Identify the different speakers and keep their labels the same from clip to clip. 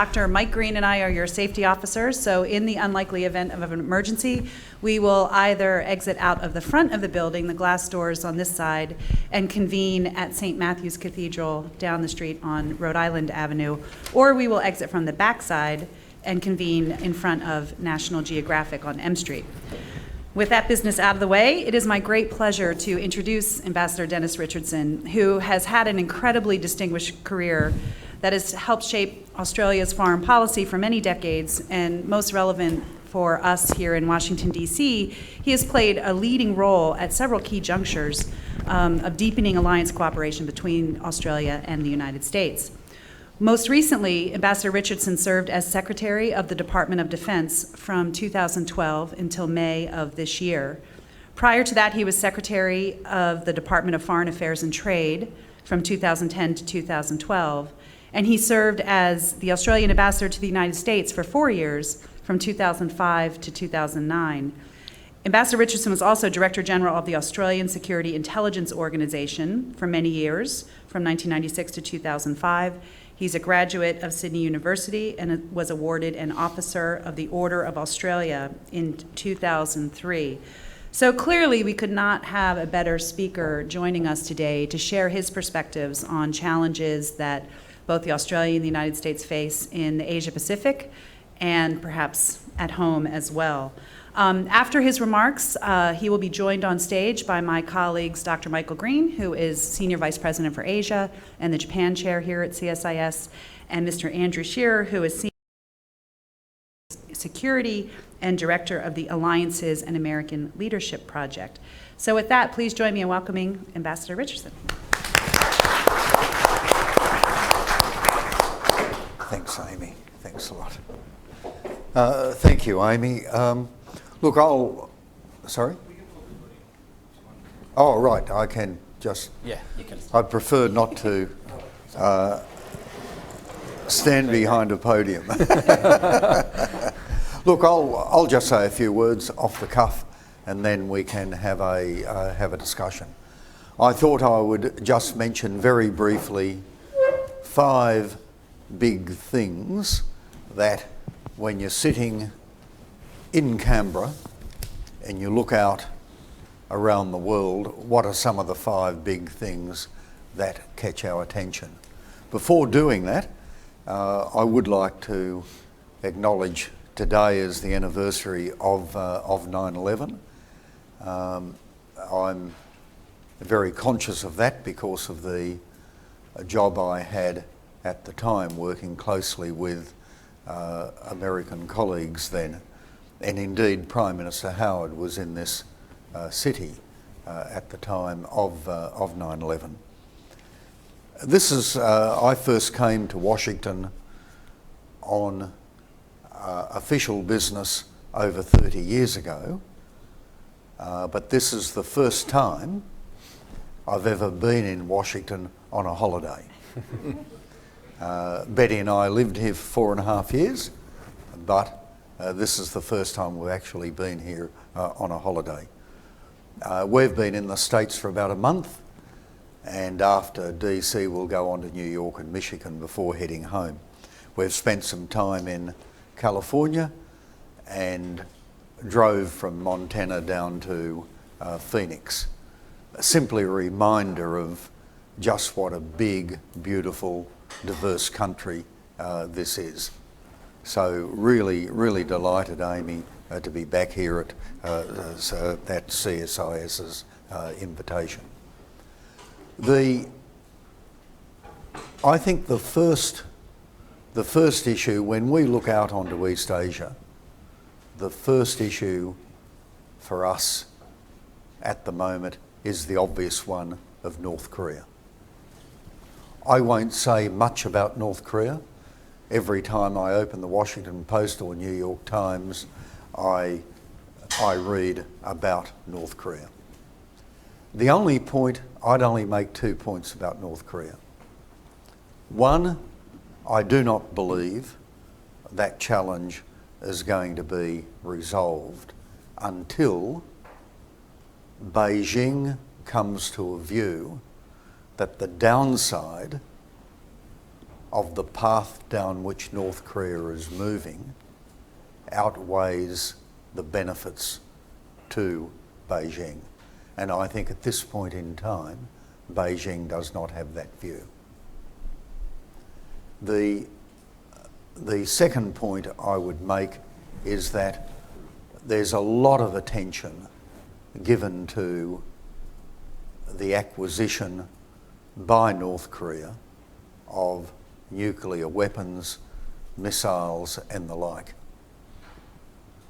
Speaker 1: Dr. Mike Green and I are your safety officers, so in the unlikely event of an emergency, we will either exit out of the front of the building, the glass doors on this side, and convene at St. Matthew's Cathedral down the street on Rhode Island Avenue, or we will exit from the back side and convene in front of National Geographic on M Street. With that business out of the way, it is my great pleasure to introduce Ambassador Dennis Richardson, who has had an incredibly distinguished career that has helped shape Australia's foreign policy for many decades, and most relevant for us here in Washington, D.C., he has played a leading role at several key junctures of deepening alliance cooperation between Australia and the United States. Most recently, Ambassador Richardson served as Secretary of the Department of Defense from 2012 until May of this year. Prior to that, he was Secretary of the Department of Foreign Affairs and Trade from 2010 to 2012. And he served as the Australian ambassador to the United States for 4 years, from 2005 to 2009. Ambassador Richardson was also Director General of the Australian Security Intelligence Organization for many years, from 1996 to 2005. He's a graduate of Sydney University and was awarded an Officer of the Order of Australia in 2003. So clearly, we could not have a better speaker joining us today to share his perspectives on challenges that both the Australia and the United States face in the Asia Pacific and perhaps at home as well. After his remarks, he will be joined on stage by my colleagues, Dr. Michael Green, who is Senior Vice President for Asia and the Japan Chair here at CSIS, and Mr. Andrew Shearer, who is Senior Security and Director of the Alliances and American Leadership Project. So with that, please join me in welcoming Ambassador Richardson.
Speaker 2: Thanks, Amy. Thanks a lot. Thank you, Amy. Look, sorry? Oh, right, I can just...
Speaker 3: Yeah, you can.
Speaker 2: I prefer not to stand behind a podium. Look, I'll just say a few words off the cuff, and then we can have a discussion. I thought I would just mention very briefly 5 big things that when you're sitting in Canberra and you look out around the world, what are some of the 5 big things that catch our attention? Before doing that, I would like to acknowledge today is the anniversary of 9/11. I'm very conscious of that because of the job I had at the time, working closely with American colleagues then. And indeed, Prime Minister Howard was in this city at the time of 9/11. This is, I first came to Washington on official business over 30 years ago, but this is the first time I've ever been in Washington on a holiday. Betty and I lived here for 4.5 years, but this is the first time we've actually been here on a holiday. We've been in the States for about a month, and after DC we'll go on to New York and Michigan before heading home. We've spent some time in California and drove from Montana down to Phoenix. Simply a reminder of just what a big, beautiful, diverse country this is. So really, really delighted, Amy, to be back here at that CSIS's invitation. I think the first issue, when we look out onto East Asia, the first issue for us at the moment is the obvious one of North Korea. I won't say much about North Korea. Every time I open the Washington Post or New York Times, I read about North Korea. The only point, I'd only make 2 points about North Korea. One, I do not believe that challenge is going to be resolved until Beijing comes to a view that the downside of the path down which North Korea is moving outweighs the benefits to Beijing. And I think at this point in time, Beijing does not have that view. The second point I would make is that there's a lot of attention given to the acquisition by North Korea of nuclear weapons, missiles and the like.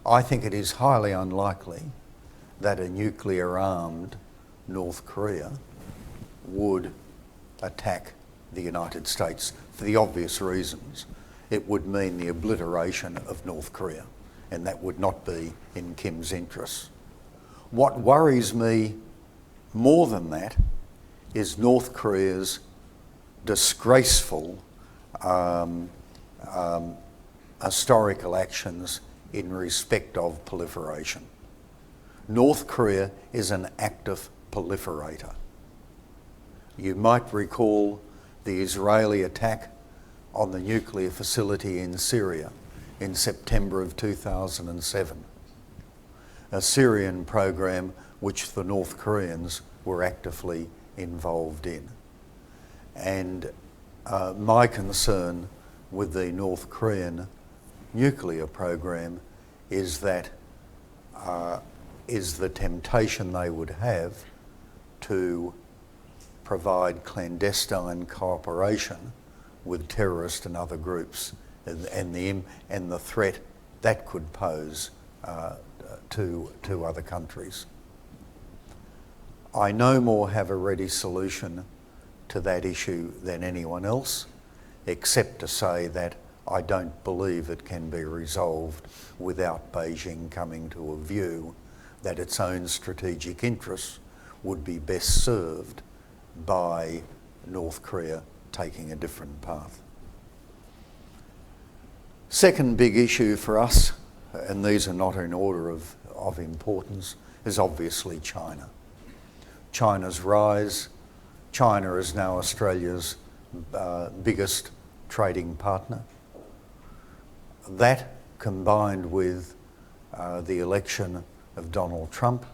Speaker 2: I think it is highly unlikely that a nuclear-armed North Korea would attack the United States for the obvious reasons. It would mean the obliteration of North Korea, and that would not be in Kim's interests. What worries me more than that is North Korea's disgraceful historical actions in respect of proliferation. North Korea is an active proliferator. You might recall the Israeli attack on the nuclear facility in Syria in September of 2007, a Syrian program which the North Koreans were actively involved in. And my concern with the North Korean nuclear program is that is the temptation they would have to provide clandestine cooperation with terrorist and other groups, and the threat that could pose to other countries. I no more have a ready solution to that issue than anyone else, except to say that I don't believe it can be resolved without Beijing coming to a view that its own strategic interests would be best served by North Korea taking a different path. Second big issue for us, and these are not in order of importance, is obviously China. China's rise. China is now Australia's biggest trading partner. That, combined with the election of Donald Trump,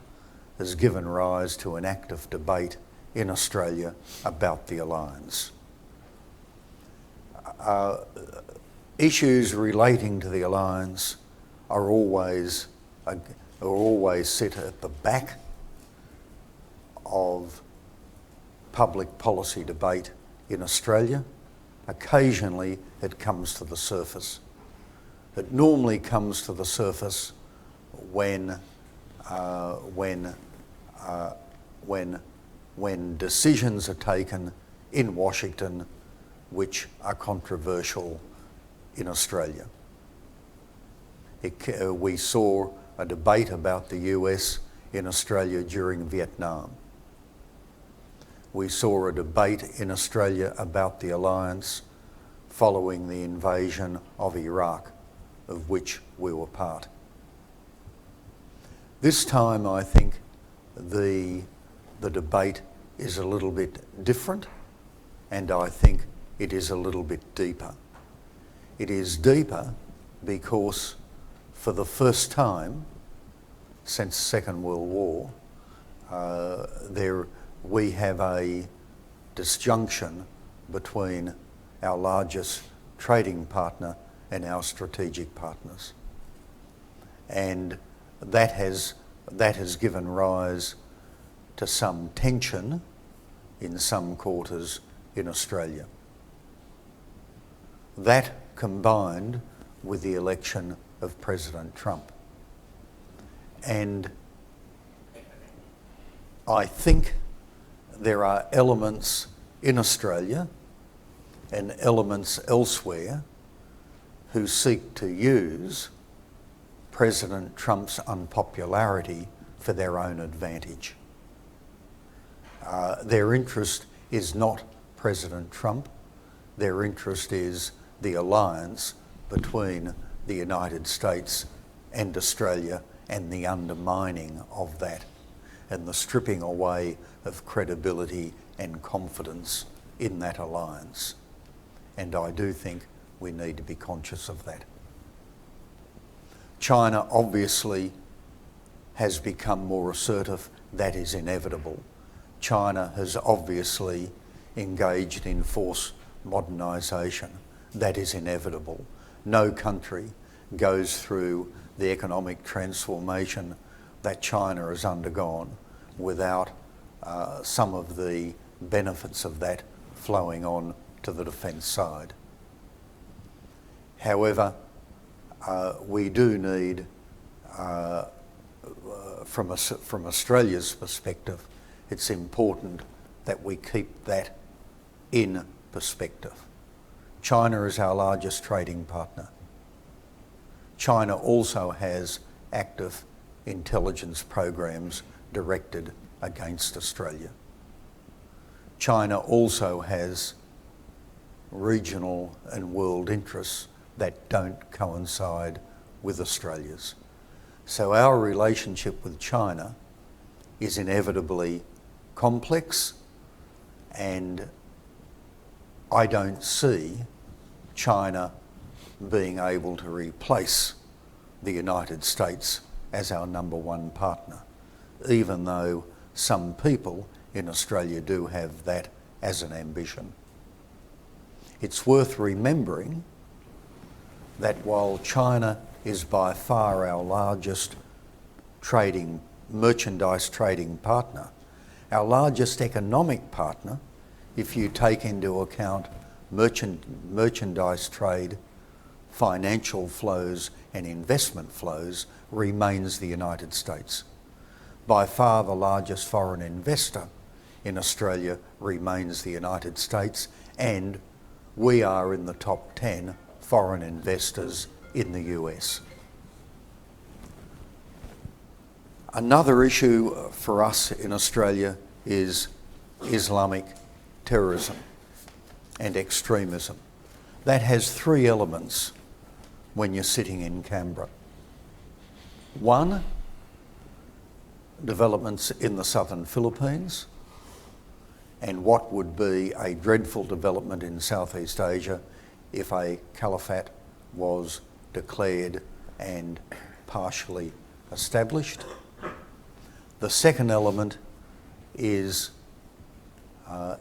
Speaker 2: has given rise to an active debate in Australia about the alliance. Issues relating to the alliance are always sit at the back of public policy debate in Australia. Occasionally it comes to the surface. It normally comes to the surface when decisions are taken in Washington which are controversial in Australia. We saw a debate about the US in Australia during Vietnam. We saw a debate in Australia about the alliance following the invasion of Iraq, of which we were part. This time, I think the debate is a little bit different, and I think it is a little bit deeper. It is deeper because for the first time since the Second World War, we have a disjunction between our largest trading partner and our strategic partners. And that has given rise to some tension in some quarters in Australia. That combined with the election of President Trump. And I think there are elements in Australia and elements elsewhere who seek to use President Trump's unpopularity for their own advantage. Their interest is not President Trump. Their interest is the alliance between the United States and Australia and the undermining of that and the stripping away of credibility and confidence in that alliance. and I do think we need to be conscious of that. China obviously has become more assertive. That is inevitable. China has obviously engaged in forced modernisation. That is inevitable. No country goes through the economic transformation that China has undergone without some of the benefits of that flowing on to the defence side. However, we do need, from Australia's perspective, it's important that we keep that in perspective. China is our largest trading partner. China also has active intelligence programs directed against Australia. China also has regional and world interests that don't coincide with Australia's. So our relationship with China is inevitably complex, and I don't see China being able to replace the United States as our number one partner, even though some people in Australia do have that as an ambition. It's worth remembering that while China is by far our largest merchandise trading partner, our largest economic partner, if you take into account merchandise trade, financial flows and investment flows, remains the United States. By far the largest foreign investor in Australia remains the United States, and we are in the top 10 foreign investors in the US. Another issue for us in Australia is Islamic terrorism and extremism. That has three elements when you're sitting in Canberra. One, developments in the southern Philippines, and what would be a dreadful development in Southeast Asia if a caliphate was declared and partially established. The second element is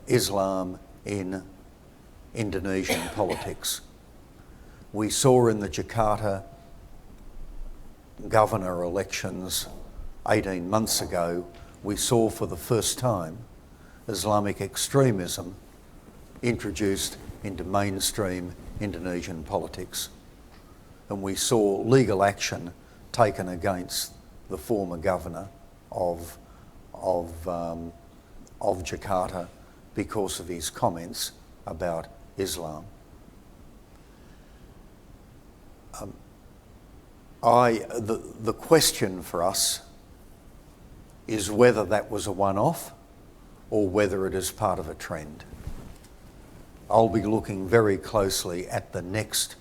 Speaker 2: Islam in Indonesian politics. We saw in the Jakarta governor elections 18 months ago, we saw for the first time Islamic extremism introduced into mainstream Indonesian politics. And we saw legal action taken against the former governor of Jakarta because of his comments about Islam. The question for us is whether that was a one-off or whether it is part of a trend. I'll be looking very closely at the next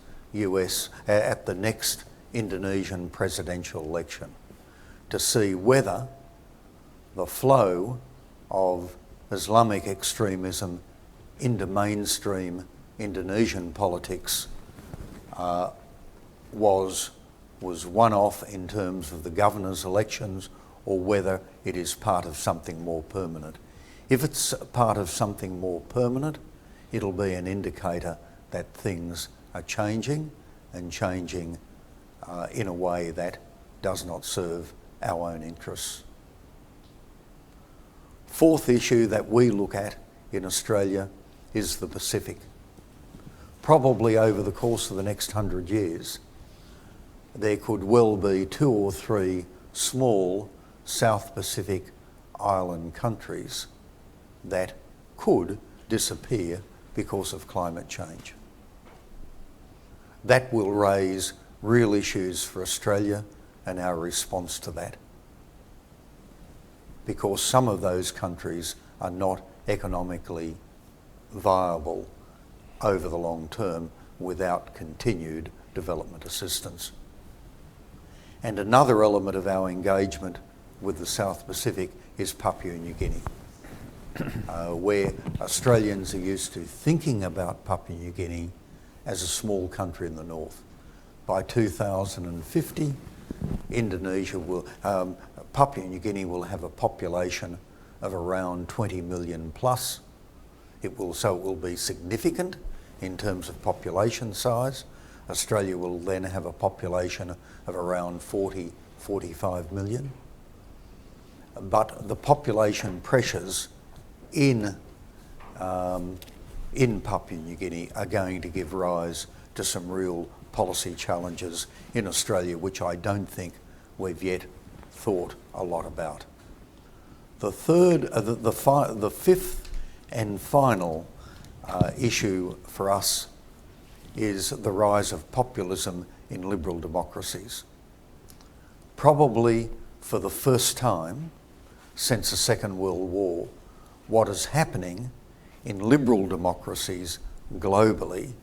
Speaker 2: Indonesian presidential election to see whether the flow of Islamic extremism into mainstream Indonesian politics was one-off in terms of the governor's elections, or whether it is part of something more permanent. If it's part of something more permanent, it'll be an indicator that things are changing, and changing in a way that does not serve our own interests. Fourth issue that we look at in Australia is the Pacific. Probably over the course of the next 100 years, there could well be 2 or 3 small South Pacific island countries that could disappear because of climate change. That will raise real issues for Australia and our response to that, because some of those countries are not economically viable over the long term without continued development assistance. And another element of our engagement with the South Pacific is Papua New Guinea. where Australians are used to thinking about Papua New Guinea as a small country in the north. By 2050, Papua New Guinea will have a population of around 20 million plus. It will be significant in terms of population size. Australia will then have a population of around 45 million. But the population pressures in Papua New Guinea are going to give rise to some real policy challenges in Australia, which I don't think we've yet thought a lot about. The fifth and final issue for us is the rise of populism in liberal democracies. Probably for the first time since the Second World War, what is happening in liberal democracies globally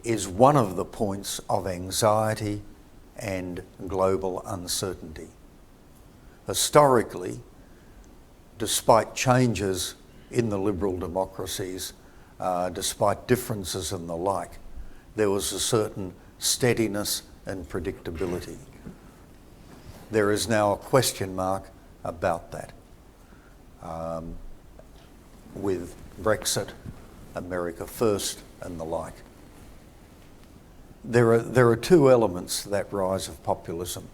Speaker 2: is one of the points of anxiety and global uncertainty. Historically, despite changes in the liberal democracies, despite differences and the like, there was a certain steadiness and predictability. There is now a question mark about that. With Brexit, America First and the like. There are two elements to that rise of populism.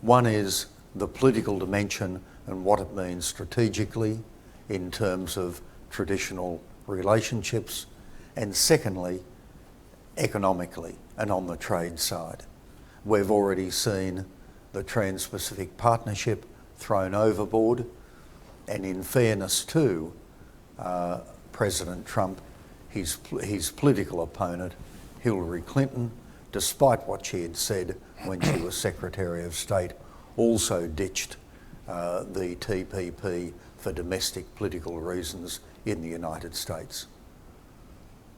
Speaker 2: One is the political dimension and what it means strategically in terms of traditional relationships, and secondly, economically and on the trade side. We've already seen the Trans-Pacific Partnership thrown overboard, and in fairness to President Trump, his political opponent, Hillary Clinton, despite what she had said when she was Secretary of State, also ditched the TPP for domestic political reasons in the United States.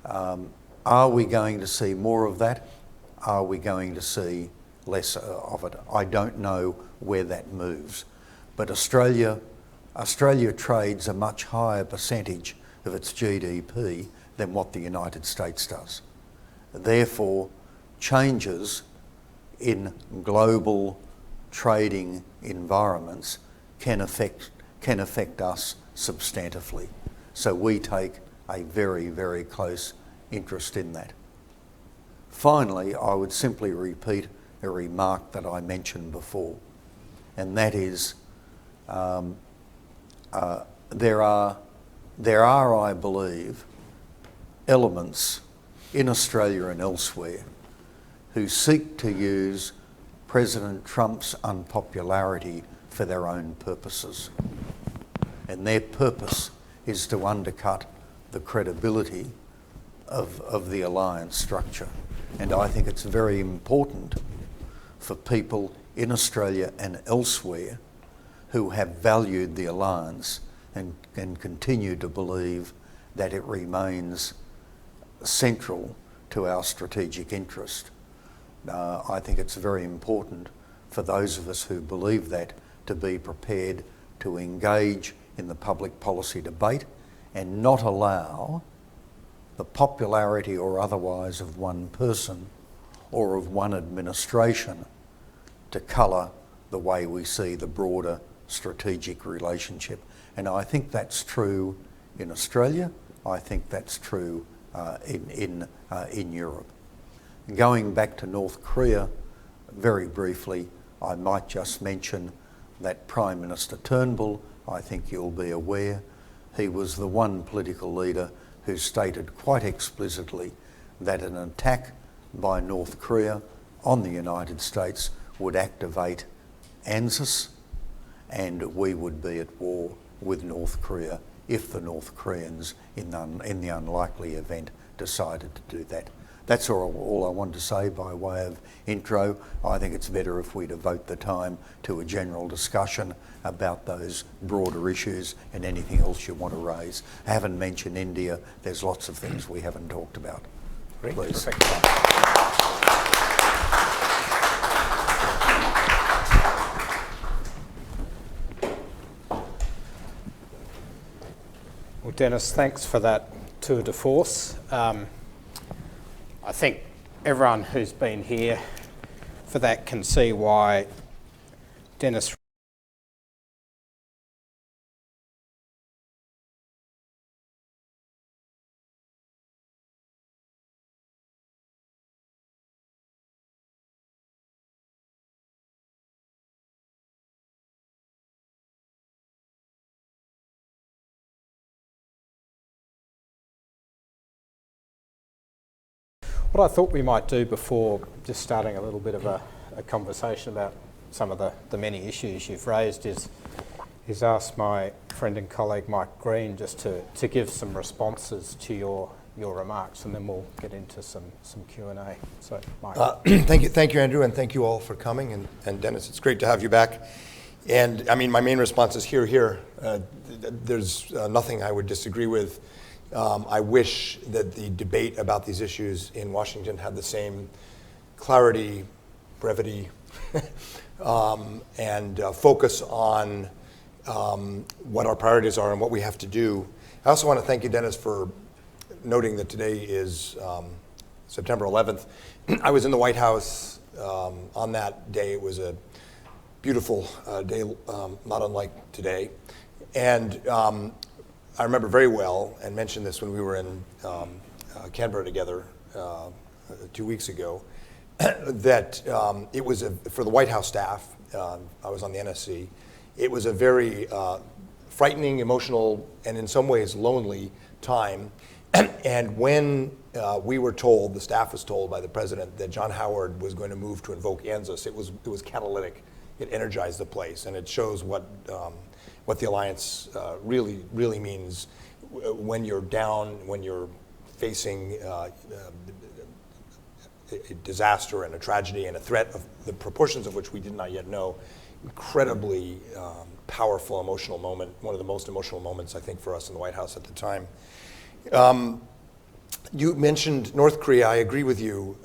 Speaker 2: Are we going to see more of that? Are we going to see less of it? I don't know where that moves. But Australia trades a much higher percentage of its GDP than what the United States does. Therefore, changes in global trading environments can affect us substantively. So we take a very, very close interest in that. Finally, I would simply repeat a remark that I mentioned before, and that is there are, I believe, elements in Australia and elsewhere who seek to use President Trump's unpopularity for their own purposes. And their purpose is to undercut the credibility of the alliance structure. And I think it's very important for people in Australia and elsewhere who have valued the alliance and continue to believe that it remains central to our strategic interest. I think it's very important for those of us who believe that to be prepared to engage in the public policy debate and not allow the popularity or otherwise of one person or of one administration to colour the way we see the broader strategic relationship. And I think that's true in Australia. I think that's true in Europe. Going back to North Korea, very briefly, I might just mention that Prime Minister Turnbull, I think you'll be aware, he was the one political leader who stated quite explicitly that an attack by North Korea on the United States would activate ANZUS, and we would be at war with North Korea if the North Koreans, in the unlikely event, decided to do that. That's all I want to say by way of intro. I think it's better if we devote the time to a general discussion about those broader issues and anything else you want to raise. I haven't mentioned India. There's lots of things we haven't talked about.
Speaker 3: Great.
Speaker 2: Please.
Speaker 3: Dennis, thanks for that tour de force. I think everyone who's been here for that can see why Dennis What I thought we might do before just starting a little bit of a conversation about some of the many issues you've raised is ask my friend and colleague Mike Green just to give some responses to your remarks, and then we'll get into some Q&A. So, Mike.
Speaker 4: Thank you, Andrew, and thank you all for coming. And Dennis, it's great to have you back. And I mean, my main response is here. There's nothing I would disagree with. I wish that the debate about these issues in Washington had the same clarity, brevity, and focus on what our priorities are and what we have to do. I also want to thank you, Dennis, for noting that today is September 11th. I was in the White House on that day. It was a beautiful day, not unlike today. And I remember very well, and mentioned this when we were in Canberra together 2 weeks ago, that it was for the White House staff, I was on the NSC, it was a very frightening, emotional, and in some ways lonely time. And when we were told, the staff was told by the president that John Howard was going to move to invoke ANZUS, it was catalytic. It energized the place, and it shows what the alliance really means when you're down, when you're facing a disaster and a tragedy and a threat of the proportions of which we did not yet know. Incredibly powerful, emotional moment, one of the most emotional moments, I think, for us in the White House at the time. You mentioned North Korea. I agree with you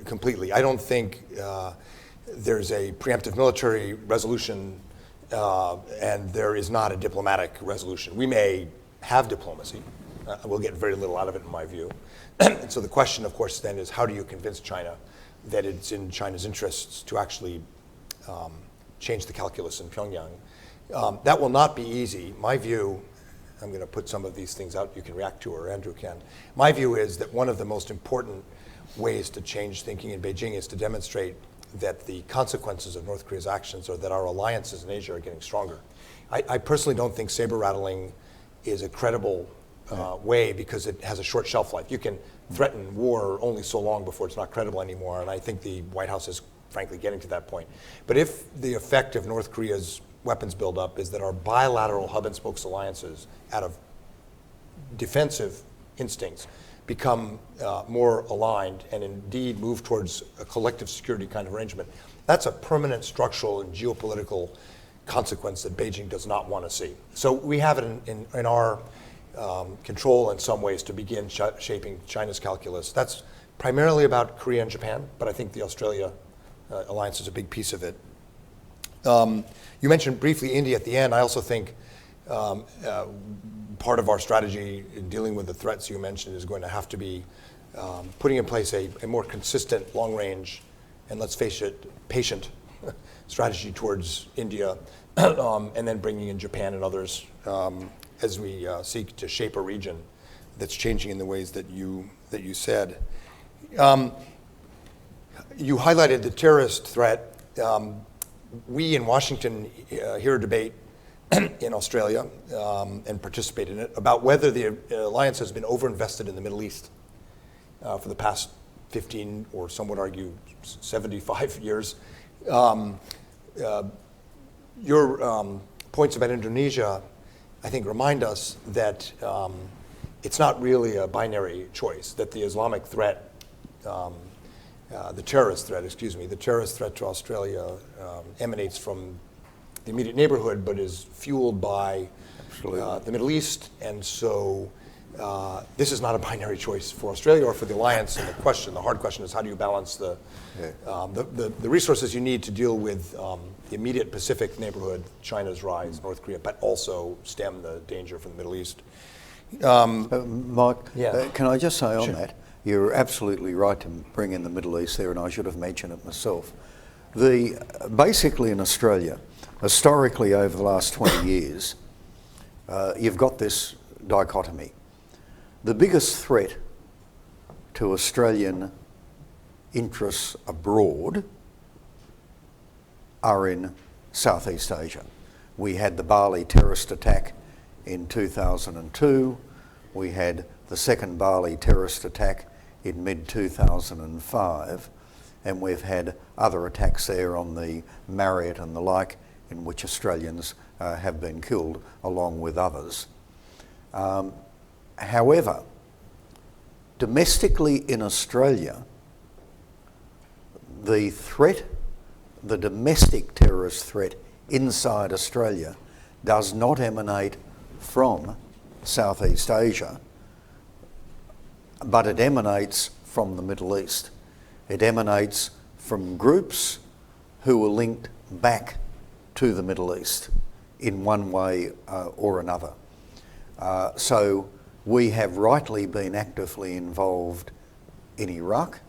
Speaker 4: completely. I don't think there's a preemptive military resolution and there is not a diplomatic resolution. We may have diplomacy. We'll get very little out of it, in my view. And so the question, of course, then is how do you convince China that it's in China's interests to actually change the calculus in Pyongyang? That will not be easy. My view, I'm going to put some of these things out you can react to, or Andrew can. My view is that one of the most important ways to change thinking in Beijing is to demonstrate that the consequences of North Korea's actions are that our alliances in Asia are getting stronger. I personally don't think saber rattling is a credible way because it has a short shelf life. You can threaten war only so long before it's not credible anymore, and I think the White House is frankly getting to that point. But if the effect of North Korea's weapons buildup is that our bilateral hub and spokes alliances out of defensive instincts become more aligned and indeed move towards a collective security kind of arrangement, that's a permanent structural and geopolitical consequence that Beijing does not want to see. So we have it in our control in some ways to begin shaping China's calculus. That's primarily about Korea and Japan, but I think the Australia alliance is a big piece of it. You mentioned briefly India at the end. I also think part of our strategy in dealing with the threats you mentioned is going to have to be putting in place a more consistent, long-range, and let's face it, patient strategy towards India, and then bringing in Japan and others as we seek to shape a region that's changing in the ways that you said. You highlighted the terrorist threat. We in Washington hear a debate in Australia and participate in it about whether the alliance has been overinvested in the Middle East for the past 15 or some would argue 75 years. Your points about Indonesia, I think, remind us that it's not really a binary choice, that the Islamic threat, the terrorist threat to Australia emanates from the immediate neighborhood, but is fueled by the Middle East. And so this is not a binary choice for Australia or for the alliance. And the hard question is, how do you balance the resources you need to deal with the immediate Pacific neighborhood, China's rise, North Korea, but also stem the danger from the Middle East?
Speaker 2: Mike,
Speaker 4: Yeah.
Speaker 2: can I just say on
Speaker 4: Sure.
Speaker 2: that, you're absolutely right to bring in the Middle East there, and I should have mentioned it myself. Basically in Australia, historically over the last 20 years, you've got this dichotomy. The biggest threat to Australian interests abroad are in Southeast Asia. We had the Bali terrorist attack in 2002. We had the second Bali terrorist attack in mid-2005. And we've had other attacks there on the Marriott and the like, in which Australians have been killed, along with others. However, domestically in Australia, the domestic terrorist threat inside Australia does not emanate from Southeast Asia, but it emanates from the Middle East. It emanates from groups who are linked back to the Middle East in one way or another. So we have rightly been actively involved in Iraq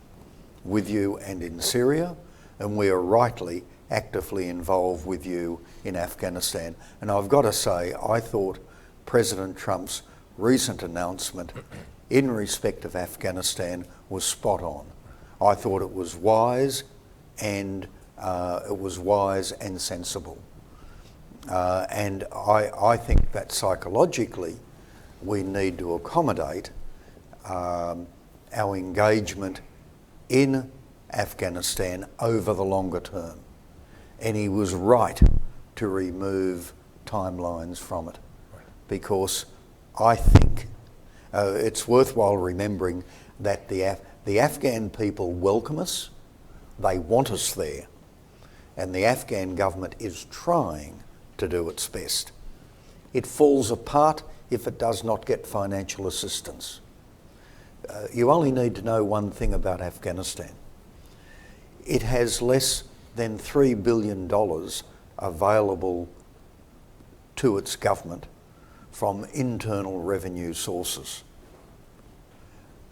Speaker 2: with you and in Syria, and we are rightly actively involved with you in Afghanistan. And I've got to say, I thought President Trump's recent announcement in respect of Afghanistan was spot on. I thought it was wise and sensible. And I think that psychologically we need to accommodate our engagement in Afghanistan over the longer term. And he was right to remove timelines from it, because I think it's worthwhile remembering that the Afghan people welcome us, they want us there, and the Afghan government is trying to do its best. It falls apart if it does not get financial assistance. You only need to know one thing about Afghanistan. It has less than $3 billion available to its government from internal revenue sources.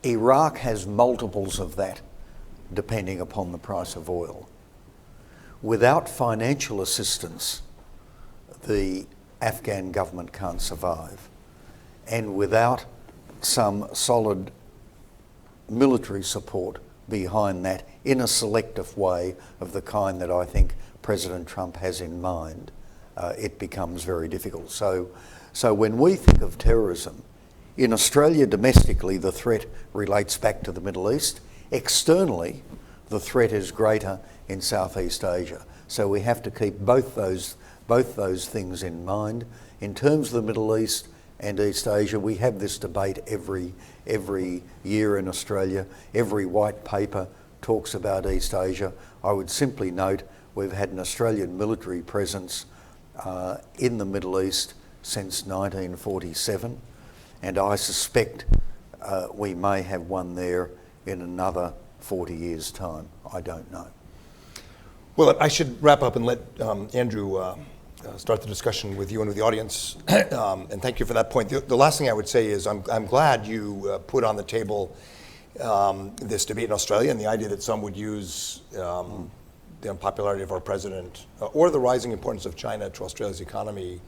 Speaker 2: Iraq has multiples of that, depending upon the price of oil. Without financial assistance, the Afghan government can't survive. And without some solid military support behind that in a selective way of the kind that I think President Trump has in mind, it becomes very difficult. So when we think of terrorism, in Australia domestically the threat relates back to the Middle East. Externally, the threat is greater in Southeast Asia. So we have to keep both those things in mind. In terms of the Middle East and East Asia, we have this debate every year in Australia. Every white paper talks about East Asia. I would simply note we've had an Australian military presence in the Middle East since 1947, and I suspect we may have one there in another 40 years' time. I don't know.
Speaker 4: Well, I should wrap up and let Andrew start the discussion with you and with the audience. And thank you for that point. The last thing I would say is I'm glad you put on the table this debate in Australia and the idea that some would use the unpopularity of our president or the rising importance of China to Australia's economy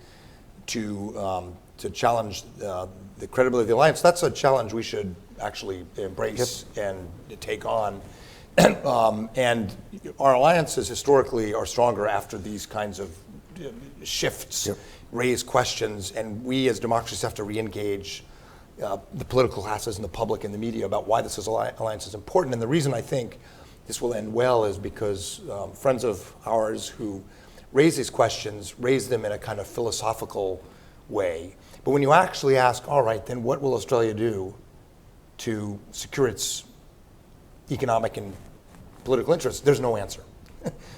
Speaker 4: to challenge the credibility of the alliance. That's a challenge we should actually embrace and take on. And our alliances historically are stronger after these kinds of shifts raise questions, and we as democracies have to re-engage the political classes and the public and the media about why this alliance is important. And the reason I think this will end well is because friends of ours who raise these questions raise them in a kind of philosophical way. But when you actually ask, all right, then what will Australia do to secure its economic and political interests, there's no answer.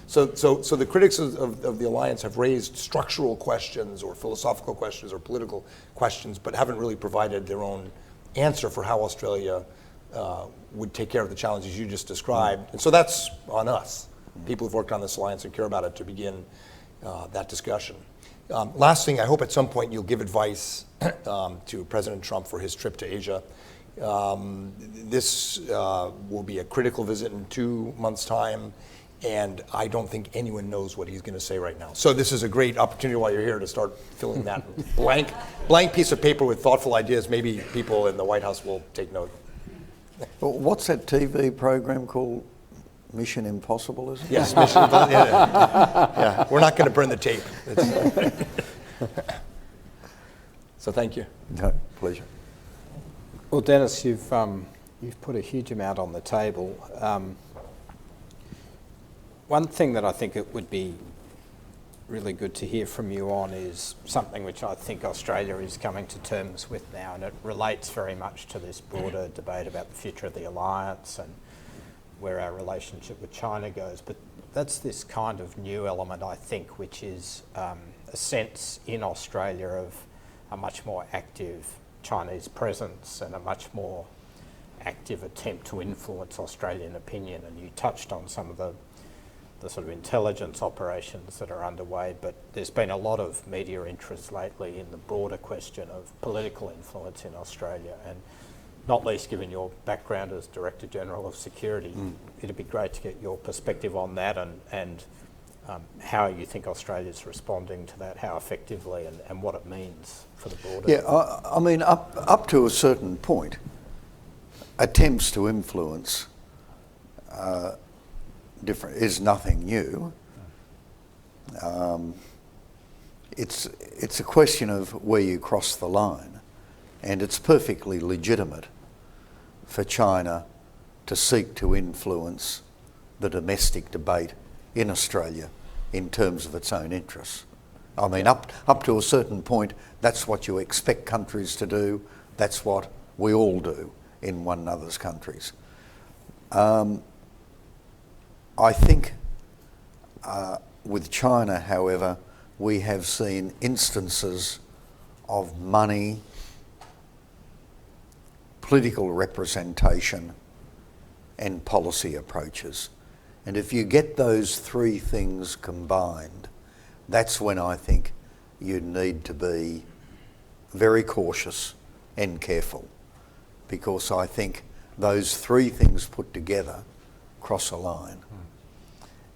Speaker 4: So the critics of the alliance have raised structural questions or philosophical questions or political questions, but haven't really provided their own answer for how Australia would take care of the challenges you just described. And so that's on us, people who've worked on this alliance and care about it, to begin that discussion. Last thing, I hope at some point you'll give advice to President Trump for his trip to Asia. This will be a critical visit in 2 months' time, and I don't think anyone knows what he's going to say right now. So this is a great opportunity while you're here to start filling that blank piece of paper with thoughtful ideas. Maybe people in the White House will take note.
Speaker 2: Well, what's that TV program called? Mission Impossible, is it?
Speaker 4: Yes, Mission Impossible. Yeah. We're not going to burn the tape. So thank you.
Speaker 2: No, pleasure.
Speaker 3: Well, Dennis, you've put a huge amount on the table. One thing that I think it would be really good to hear from you on is something which I think Australia is coming to terms with now, and it relates very much to this broader debate about the future of the alliance and where our relationship with China goes. But that's this kind of new element, I think, which is a sense in Australia of a much more active Chinese presence and a much more active attempt to influence Australian opinion. And you touched on some of the sort of intelligence operations that are underway, but there's been a lot of media interest lately in the broader question of political influence in Australia, and not least given your background as Director General of Security, it'd be great to get your perspective on that and how you think Australia's responding to that, how effectively, and what it means for the border.
Speaker 2: Yeah, I mean, up to a certain point, attempts to influence different is nothing new. It's a question of where you cross the line, and it's perfectly legitimate for China to seek to influence the domestic debate in Australia in terms of its own interests. I mean, up to a certain point, that's what you expect countries to do. That's what we all do in one another's countries. I think with China, however, we have seen instances of money, political representation, and policy approaches. And if you get those three things combined, that's when I think you need to be very cautious and careful, because I think those three things put together cross a line.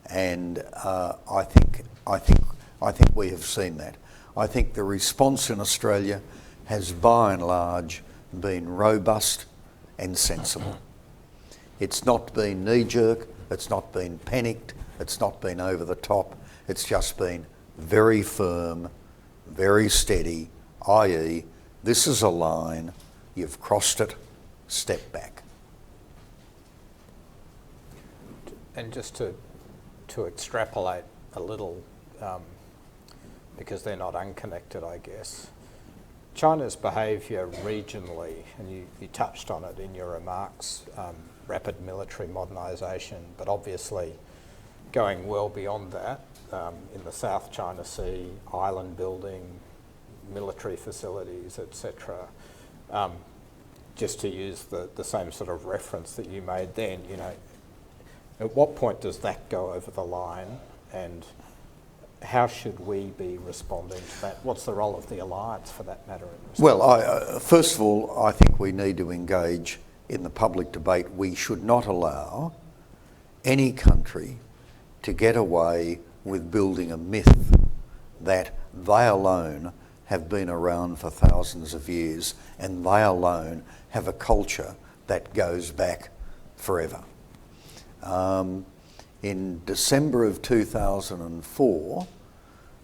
Speaker 2: And I think we have seen that. I think the response in Australia has by and large been robust and sensible. It's not been knee-jerk, it's not been panicked, it's not been over the top, it's just been very firm, very steady, i.e., this is a line, you've crossed it, step back.
Speaker 3: And just to extrapolate a little, because they're not unconnected, I guess, China's behaviour regionally, and you touched on it in your remarks, rapid military modernisation, but obviously going well beyond that, in the South China Sea, island building, military facilities, etc. Just to use the same sort of reference that you made then, you know, at what point does that go over the line, and how should we be responding to that? What's the role of the alliance, for that matter?
Speaker 2: Well, first of all, I think we need to engage in the public debate. We should not allow any country to get away with building a myth that they alone have been around for thousands of years and they alone have a culture that goes back forever. In December of 2004,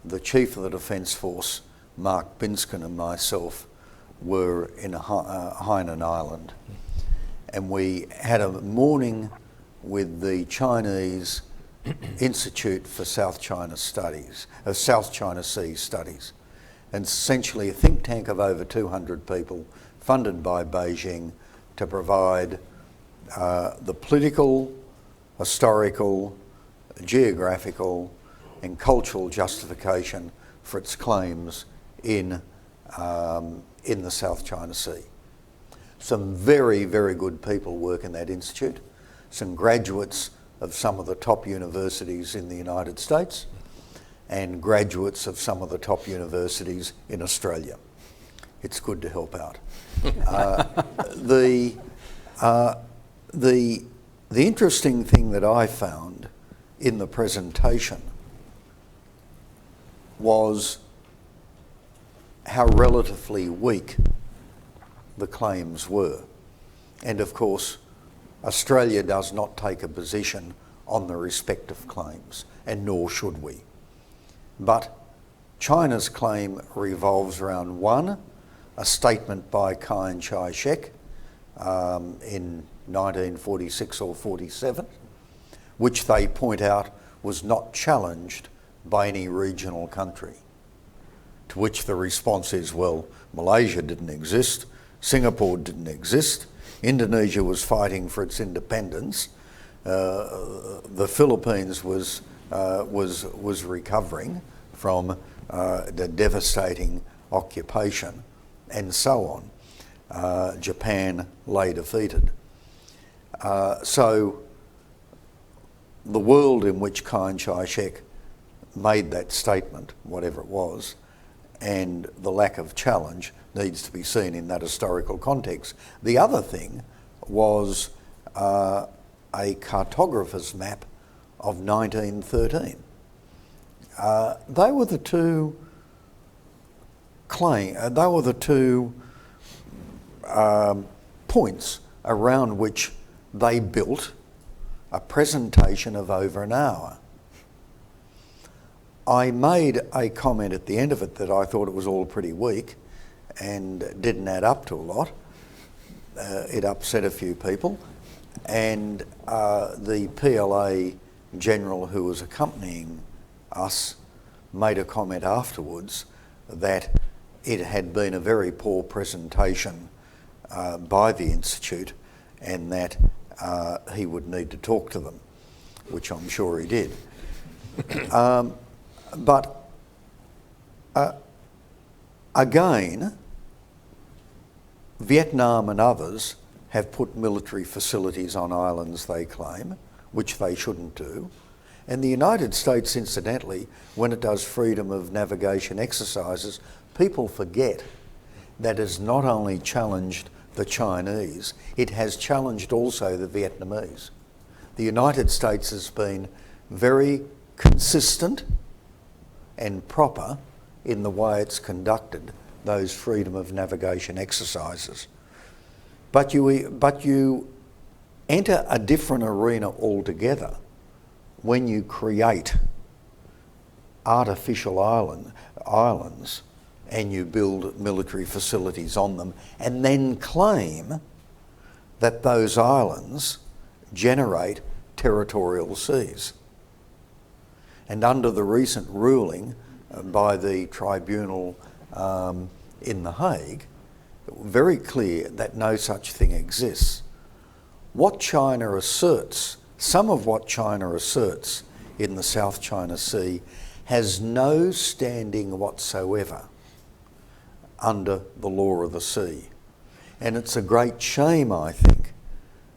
Speaker 2: the Chief of the Defence Force, Mark Binskin, and myself were in Hainan Island, and we had a morning with the Chinese Institute for South China Studies, South China Sea Studies, and essentially a think tank of over 200 people funded by Beijing to provide the political, historical, geographical and cultural justification for its claims in the South China Sea. Some very, very good people work in that institute, some graduates of some of the top universities in the United States and graduates of some of the top universities in Australia. It's good to help out. The interesting thing that I found in the presentation was how relatively weak the claims were. And of course, Australia does not take a position on the respective claims, and nor should we. But China's claim revolves around one, a statement by Chiang Kai-shek in 1946 or 47, which they point out was not challenged by any regional country. To which the response is, well, Malaysia didn't exist, Singapore didn't exist, Indonesia was fighting for its independence, the Philippines was recovering from the devastating occupation, and so on. Japan lay defeated. So the world in which Chiang Kai-shek made that statement, whatever it was, and the lack of challenge needs to be seen in that historical context. The other thing was a cartographer's map of 1913. They were the two points around which they built a presentation of over an hour. I made a comment at the end of it that I thought it was all pretty weak and didn't add up to a lot. It upset a few people, and the PLA general who was accompanying us made a comment afterwards that it had been a very poor presentation by the Institute, and that he would need to talk to them, which I'm sure he did. But again, Vietnam and others have put military facilities on islands, they claim, which they shouldn't do. And the United States, incidentally, when it does freedom of navigation exercises, people forget that it's not only challenged the Chinese, it has challenged also the Vietnamese. The United States has been very consistent and proper in the way it's conducted those freedom of navigation exercises. But you enter a different arena altogether when you create artificial islands and you build military facilities on them and then claim that those islands generate territorial seas. And under the recent ruling by the tribunal in The Hague, very clear that no such thing exists. What China asserts, some of what China asserts in the South China Sea has no standing whatsoever under the law of the sea. And it's a great shame, I think,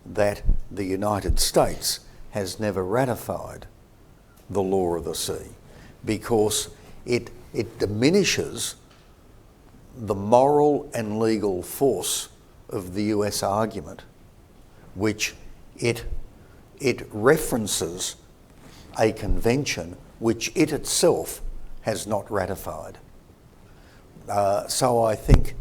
Speaker 2: that the United States has never ratified the law of the sea, because it diminishes the moral and legal force of the US argument, which it references a convention which it itself has not ratified. So I think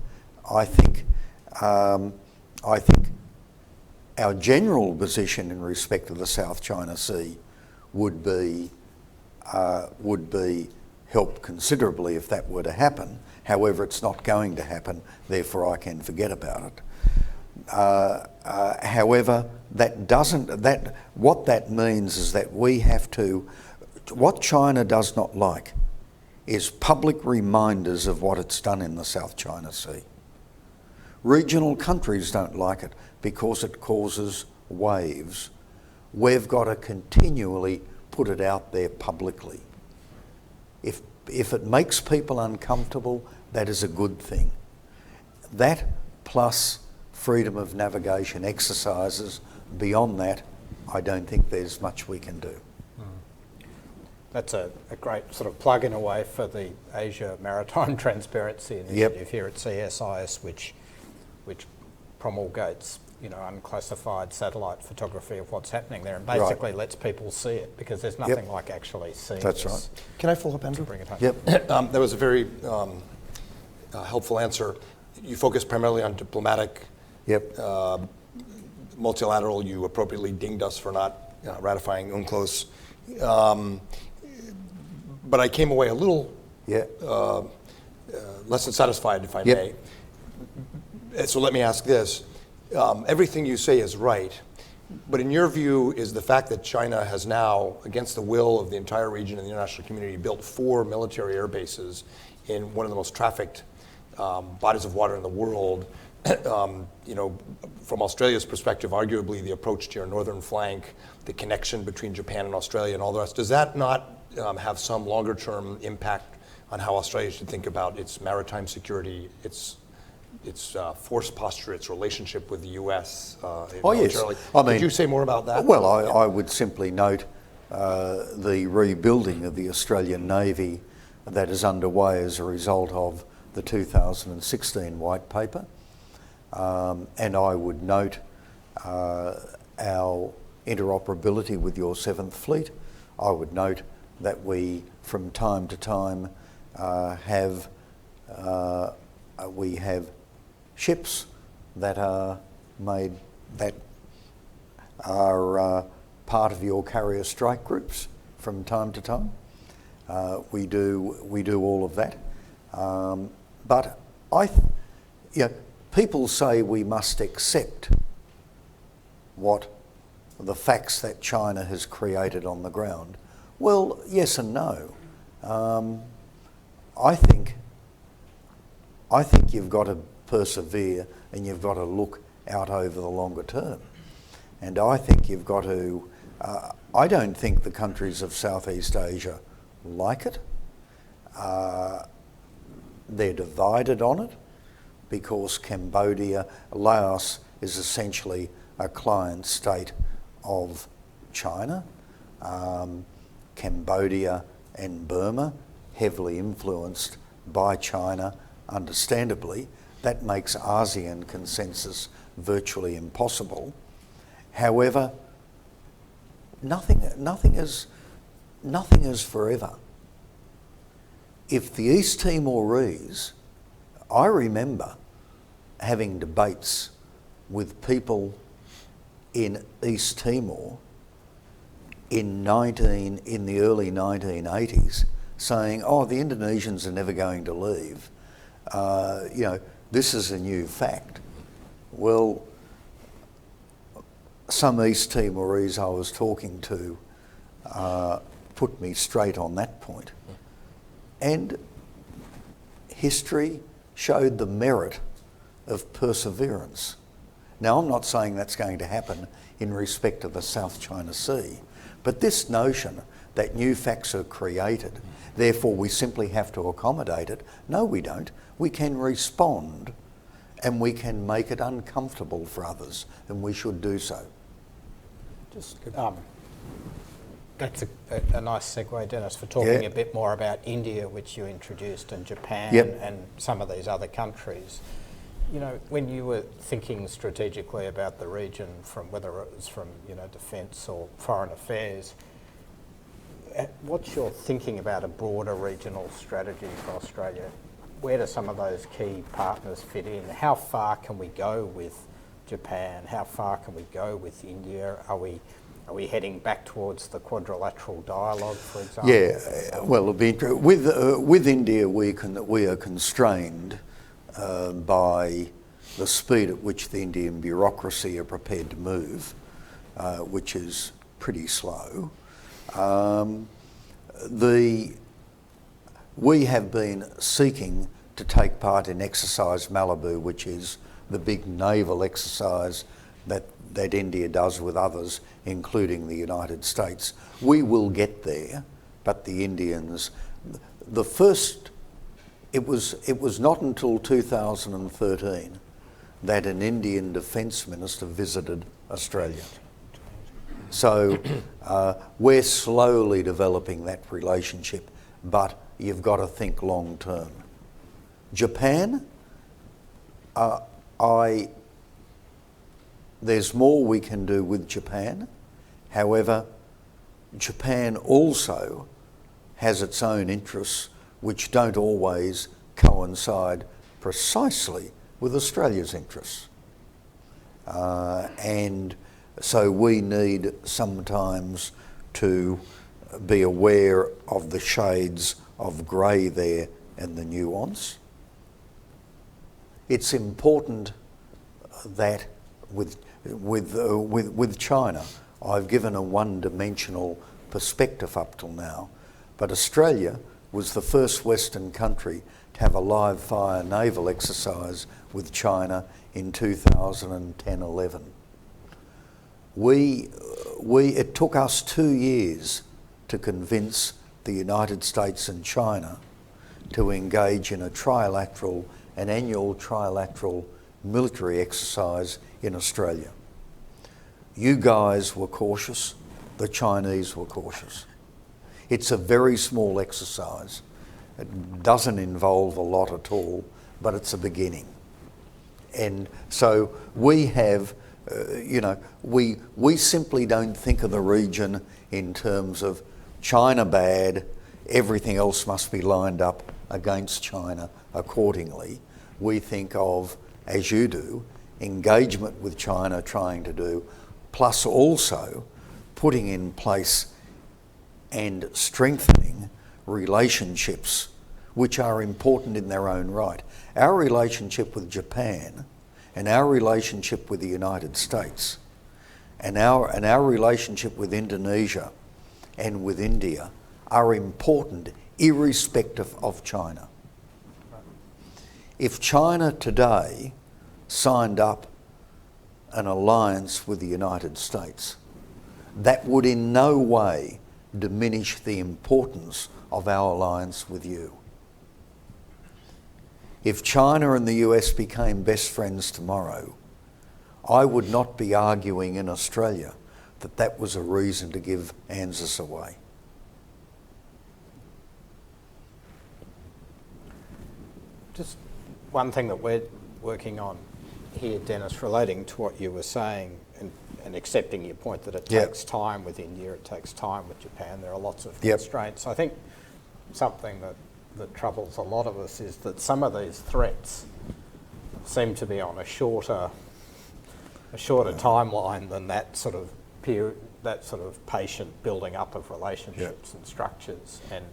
Speaker 2: our general position in respect of the South China Sea would be helped considerably if that were to happen. However, it's not going to happen, therefore I can forget about it. However, what that means is that we have to, what China does not like is public reminders of what it's done in the South China Sea. Regional countries don't like it because it causes waves. We've got to continually put it out there publicly. If it makes people uncomfortable, that is a good thing. That plus freedom of navigation exercises. Beyond that, I don't think there's much we can do.
Speaker 3: That's a great sort of plug in a way for the Asia Maritime Transparency Initiative here at CSIS, which promulgates, unclassified satellite photography of what's happening there, and basically lets people see it, because there's nothing like actually seeing
Speaker 2: That's
Speaker 3: this.
Speaker 2: right.
Speaker 4: Can I follow up, Andrew?
Speaker 3: Bring it home.
Speaker 2: Yep.
Speaker 4: That was a very helpful answer. You focus primarily on diplomatic, multilateral. You appropriately dinged us for not ratifying UNCLOS. But I came away a little less than satisfied, if I may. So let me ask this. Everything you say is right, but in your view, is the fact that China has now, against the will of the entire region and the international community, built 4 military air bases in one of the most trafficked bodies of water in the world, from Australia's perspective, arguably the approach to your northern flank, the connection between Japan and Australia and all the rest, does that not have some longer term impact on how Australia should think about its maritime security, its force posture, its relationship with the U.S. Militarily?
Speaker 2: Yes.
Speaker 4: Could you say more about that?
Speaker 2: Well, I would simply note the rebuilding of the Australian Navy that is underway as a result of the 2016 White Paper. And I would note our interoperability with your 7th Fleet. I would note that we, from time to time, have ships that are made that are part of your carrier strike groups from time to time. We do all of that, but people say we must accept what the facts that China has created on the ground. Well, yes and no. I think you've got to persevere and you've got to look out over the longer term. And I think you've got to, I don't think the countries of Southeast Asia like it. They're divided on it because Laos is essentially a client state of China. Cambodia and Burma, heavily influenced by China, understandably. That makes ASEAN consensus virtually impossible. However, nothing is forever. If the East Timorese, I remember having debates with people in East Timor in the early 1980s, saying, the Indonesians are never going to leave. This is a new fact. Well, some East Timorese I was talking to put me straight on that point. And history showed the merit of perseverance. Now, I'm not saying that's going to happen in respect of the South China Sea, but this notion that new facts are created, therefore we simply have to accommodate it, no we don't. We can respond and we can make it uncomfortable for others, and we should do so.
Speaker 3: That's a nice segue, Dennis, for talking a bit more about India, which you introduced, and Japan and some of these other countries. When you were thinking strategically about the region, from whether it was from defence or foreign affairs, what's your thinking about a broader regional strategy for Australia? Where do some of those key partners fit in? How far can we go with Japan? How far can we go with India? Are we heading back towards the quadrilateral dialogue, for example?
Speaker 2: Yeah, well, it'll be with India, we are constrained by the speed at which the Indian bureaucracy are prepared to move, which is pretty slow. We have been seeking to take part in Exercise Malibu, which is the big naval exercise that India does with others, including the United States. We will get there, but the Indians, it was not until 2013 that an Indian defence minister visited Australia. So we're slowly developing that relationship, but you've got to think long term. Japan, there's more we can do with Japan. However, Japan also has its own interests which don't always coincide precisely with Australia's interests. And so we need sometimes to be aware of the shades of grey there and the nuance. It's important that with China, I've given a one-dimensional perspective up till now, but Australia was the first Western country to have a live fire naval exercise with China in 2010-11. It took us 2 years to convince the United States and China to engage in an annual trilateral military exercise in Australia. You guys were cautious, the Chinese were cautious. It's a very small exercise. It doesn't involve a lot at all, but it's a beginning. And so we have, we simply don't think of the region in terms of China bad, everything else must be lined up against China accordingly. We think of, as you do, engagement with China trying to do, plus also putting in place and strengthening relationships which are important in their own right. Our relationship with Japan and our relationship with the United States and our relationship with Indonesia and with India are important irrespective of China. If China today signed up an alliance with the United States, that would in no way diminish the importance of our alliance with you. If China and the US became best friends tomorrow, I would not be arguing in Australia that that was a reason to give ANZUS away.
Speaker 3: Just one thing that we're working on here, Dennis, relating to what you were saying and accepting your point that it takes time with India, it takes time with Japan, there are lots of constraints. I think something that troubles a lot of us is that some of these threats seem to be on a shorter timeline than that sort of patient building up of relationships and structures. And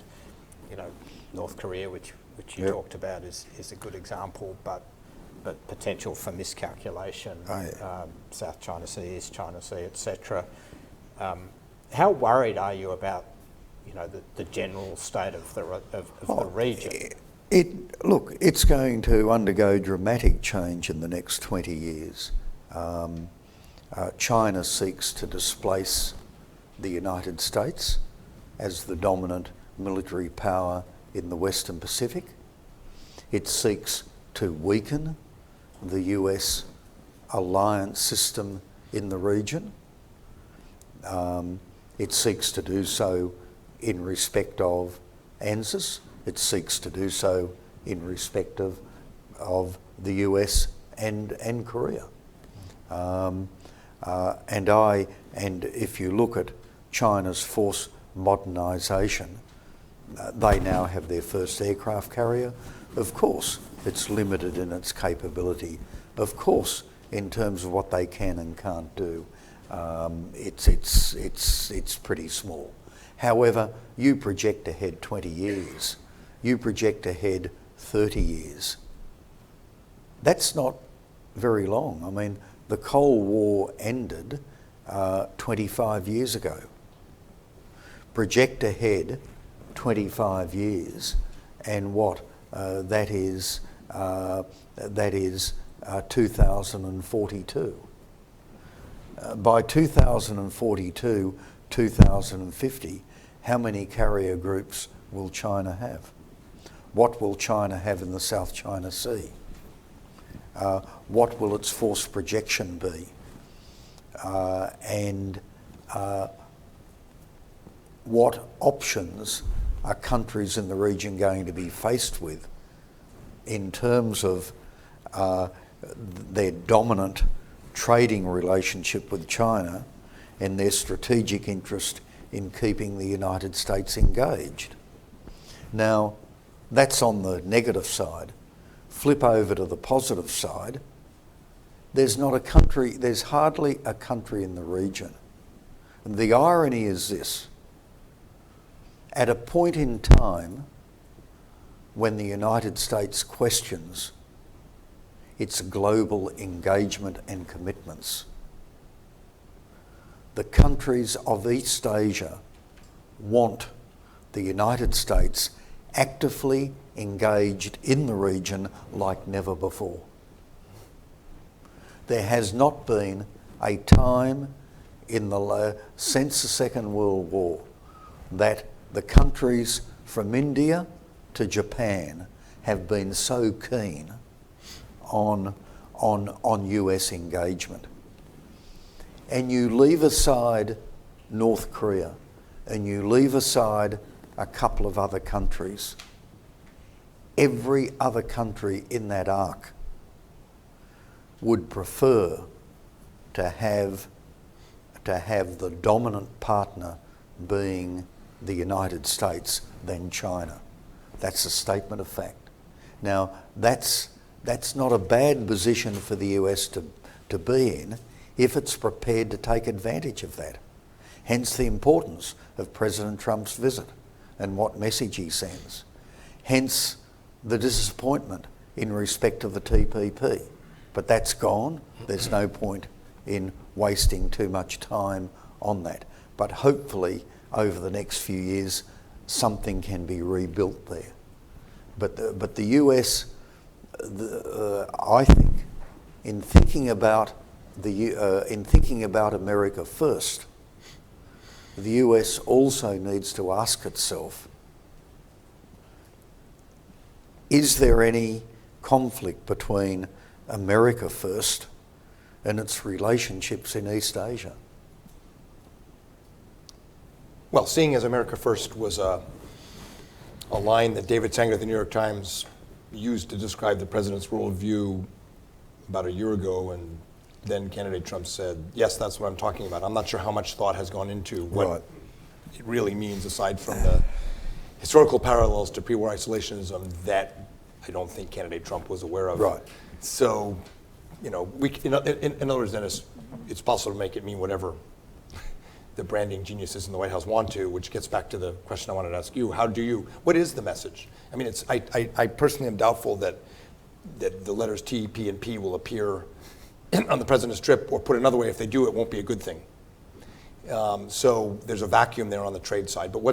Speaker 3: North Korea, which you talked about, is a good example, but potential for miscalculation, South China Sea, East China Sea, etc. How worried are you about the general state of the region?
Speaker 2: Look, it's going to undergo dramatic change in the next 20 years. China seeks to displace the United States as the dominant military power in the Western Pacific. It seeks to weaken the US alliance system in the region. It seeks to do so in respect of ANZUS. It seeks to do so in respect of the US and Korea. And if you look at China's force modernisation, they now have their first aircraft carrier. Of course, it's limited in its capability. Of course, in terms of what they can and can't do, it's pretty small. However, you project ahead 20 years, you project ahead 30 years. That's not very long. I mean, the Cold War ended 25 years ago. Project ahead 25 years, and what? That is 2042. By 2042, 2050, how many carrier groups will China have? What will China have in the South China Sea? What will its force projection be? And what options are countries in the region going to be faced with in terms of their dominant trading relationship with China and their strategic interest in keeping the United States engaged? Now, that's on the negative side. Flip over to the positive side. There's hardly a country in the region. And the irony is this: at a point in time when the United States questions its global engagement and commitments, the countries of East Asia want the United States actively engaged in the region like never before. There has not been a time since the Second World War that the countries from India to Japan have been so keen on US engagement. And you leave aside North Korea and you leave aside a couple of other countries, every other country in that arc would prefer to have the dominant partner being the United States than China. That's a statement of fact. Now, that's not a bad position for the US to be in if it's prepared to take advantage of that. Hence the importance of President Trump's visit and what message he sends. Hence the disappointment in respect of the TPP. But that's gone. There's no point in wasting too much time on that. But hopefully over the next few years something can be rebuilt there. But the US, I think, in thinking about America first, the US also needs to ask itself, is there any conflict between America first and its relationships in East Asia?
Speaker 4: Well, seeing as America First was a line that David Sanger of the New York Times used to describe the president's worldview about a year ago, and then candidate Trump said, yes, that's what I'm talking about. I'm not sure how much thought has gone into what it really means, aside from the historical parallels to pre-war isolationism that I don't think candidate Trump was aware of.
Speaker 2: Right.
Speaker 4: So, in other words, Dennis, it's possible to make it mean whatever the branding geniuses in the White House want to, which gets back to the question I wanted to ask you. What is the message? I mean, I personally am doubtful that the letters T, P, and P will appear on the president's trip, or put another way, if they do, it won't be a good thing. So there's a vacuum there on the trade side. But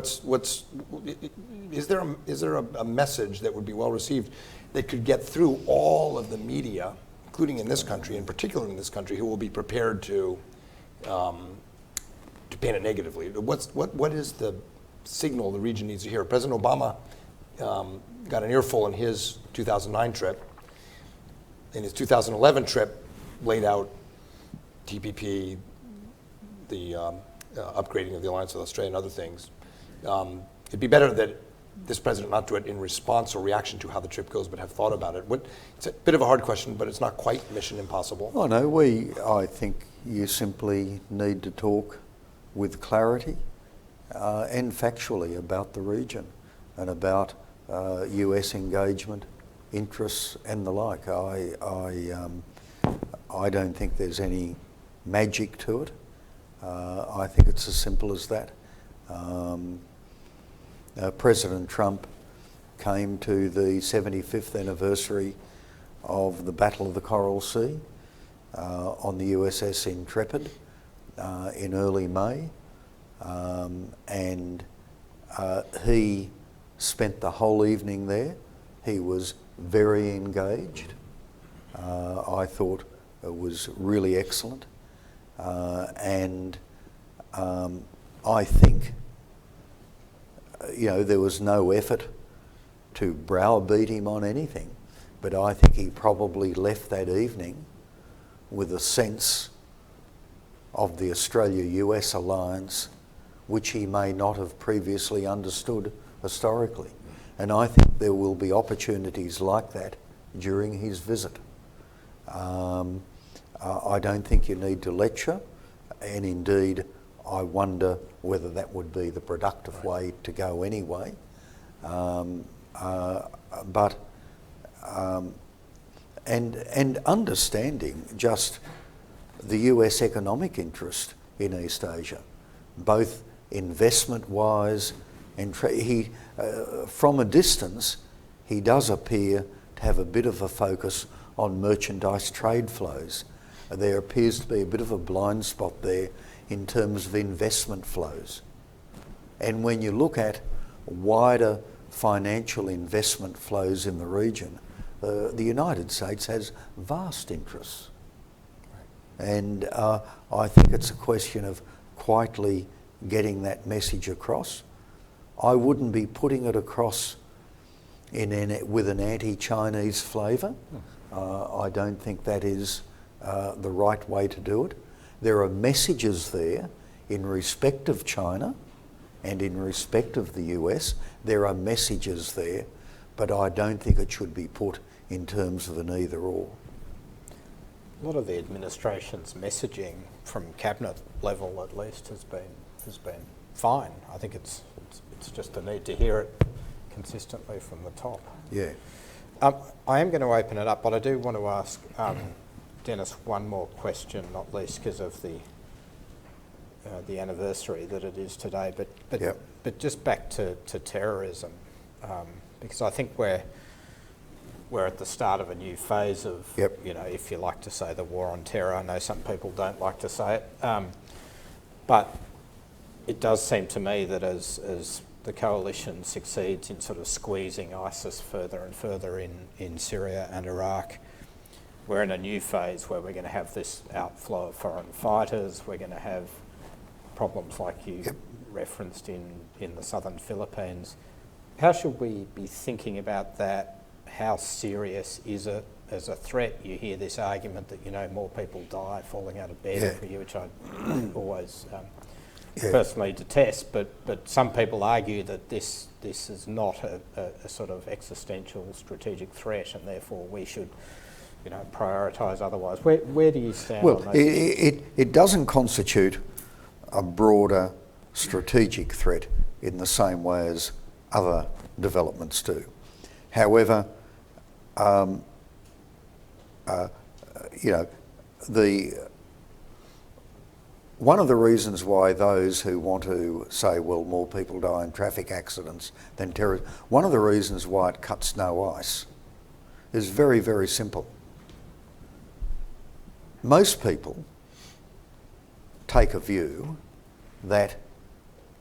Speaker 4: is there a message that would be well received that could get through all of the media, including in this country, in particular in this country, who will be prepared to paint it negatively? What is the signal the region needs to hear? President Obama got an earful in his 2009 trip. In his 2011 trip, laid out TPP, the upgrading of the alliance with Australia and other things. It'd be better that this president not do it in response or reaction to how the trip goes, but have thought about it. It's a bit of a hard question, but it's not quite mission impossible.
Speaker 2: Oh no, I think you simply need to talk with clarity and factually about the region and about US engagement, interests and the like. I don't think there's any magic to it. I think it's as simple as that. President Trump came to the 75th anniversary of the Battle of the Coral Sea on the USS Intrepid in early May, and he spent the whole evening there. He was very engaged. I thought it was really excellent, and I think there was no effort to browbeat him on anything, but I think he probably left that evening with a sense of the Australia-US alliance which he may not have previously understood historically. And I think there will be opportunities like that during his visit. I don't think you need to lecture, and indeed I wonder whether that would be the productive way to go anyway. And understanding just the US economic interest in East Asia, both investment-wise and from a distance, he does appear to have a bit of a focus on merchandise trade flows. There appears to be a bit of a blind spot there in terms of investment flows. And when you look at wider financial investment flows in the region, the United States has vast interests. And I think it's a question of quietly getting that message across. I wouldn't be putting it across with an anti-Chinese flavour. I don't think that is the right way to do it. There are messages there in respect of China and in respect of the US. There are messages there, but I don't think it should be put in terms of an either or.
Speaker 3: A lot of the administration's messaging from cabinet level, at least, has been fine. I think it's just a need to hear it consistently from the top.
Speaker 2: Yeah.
Speaker 3: I am going to open it up, but I do want to ask Dennis one more question, not least because of the anniversary that it is today. But just back to terrorism, because I think we're at the start of a new phase of, if you like to say the war on terror. I know some people don't like to say it, but it does seem to me that as the coalition succeeds in sort of squeezing ISIS further and further in Syria and Iraq, we're in a new phase where we're going to have this outflow of foreign fighters. We're going to have problems like you referenced in the southern Philippines. How should we be thinking about that? How serious is it as a threat? You hear this argument that, more people die falling out of bed every year, which I always personally detest, but some people argue that this is not a sort of existential strategic threat, and therefore we should prioritise otherwise. Where do you stand on those?
Speaker 2: It doesn't constitute a broader strategic threat in the same way as other developments do. However, one of the reasons why those who want to say, well, more people die in traffic accidents than terrorism, one of the reasons why it cuts no ice is very, very simple. Most people take a view that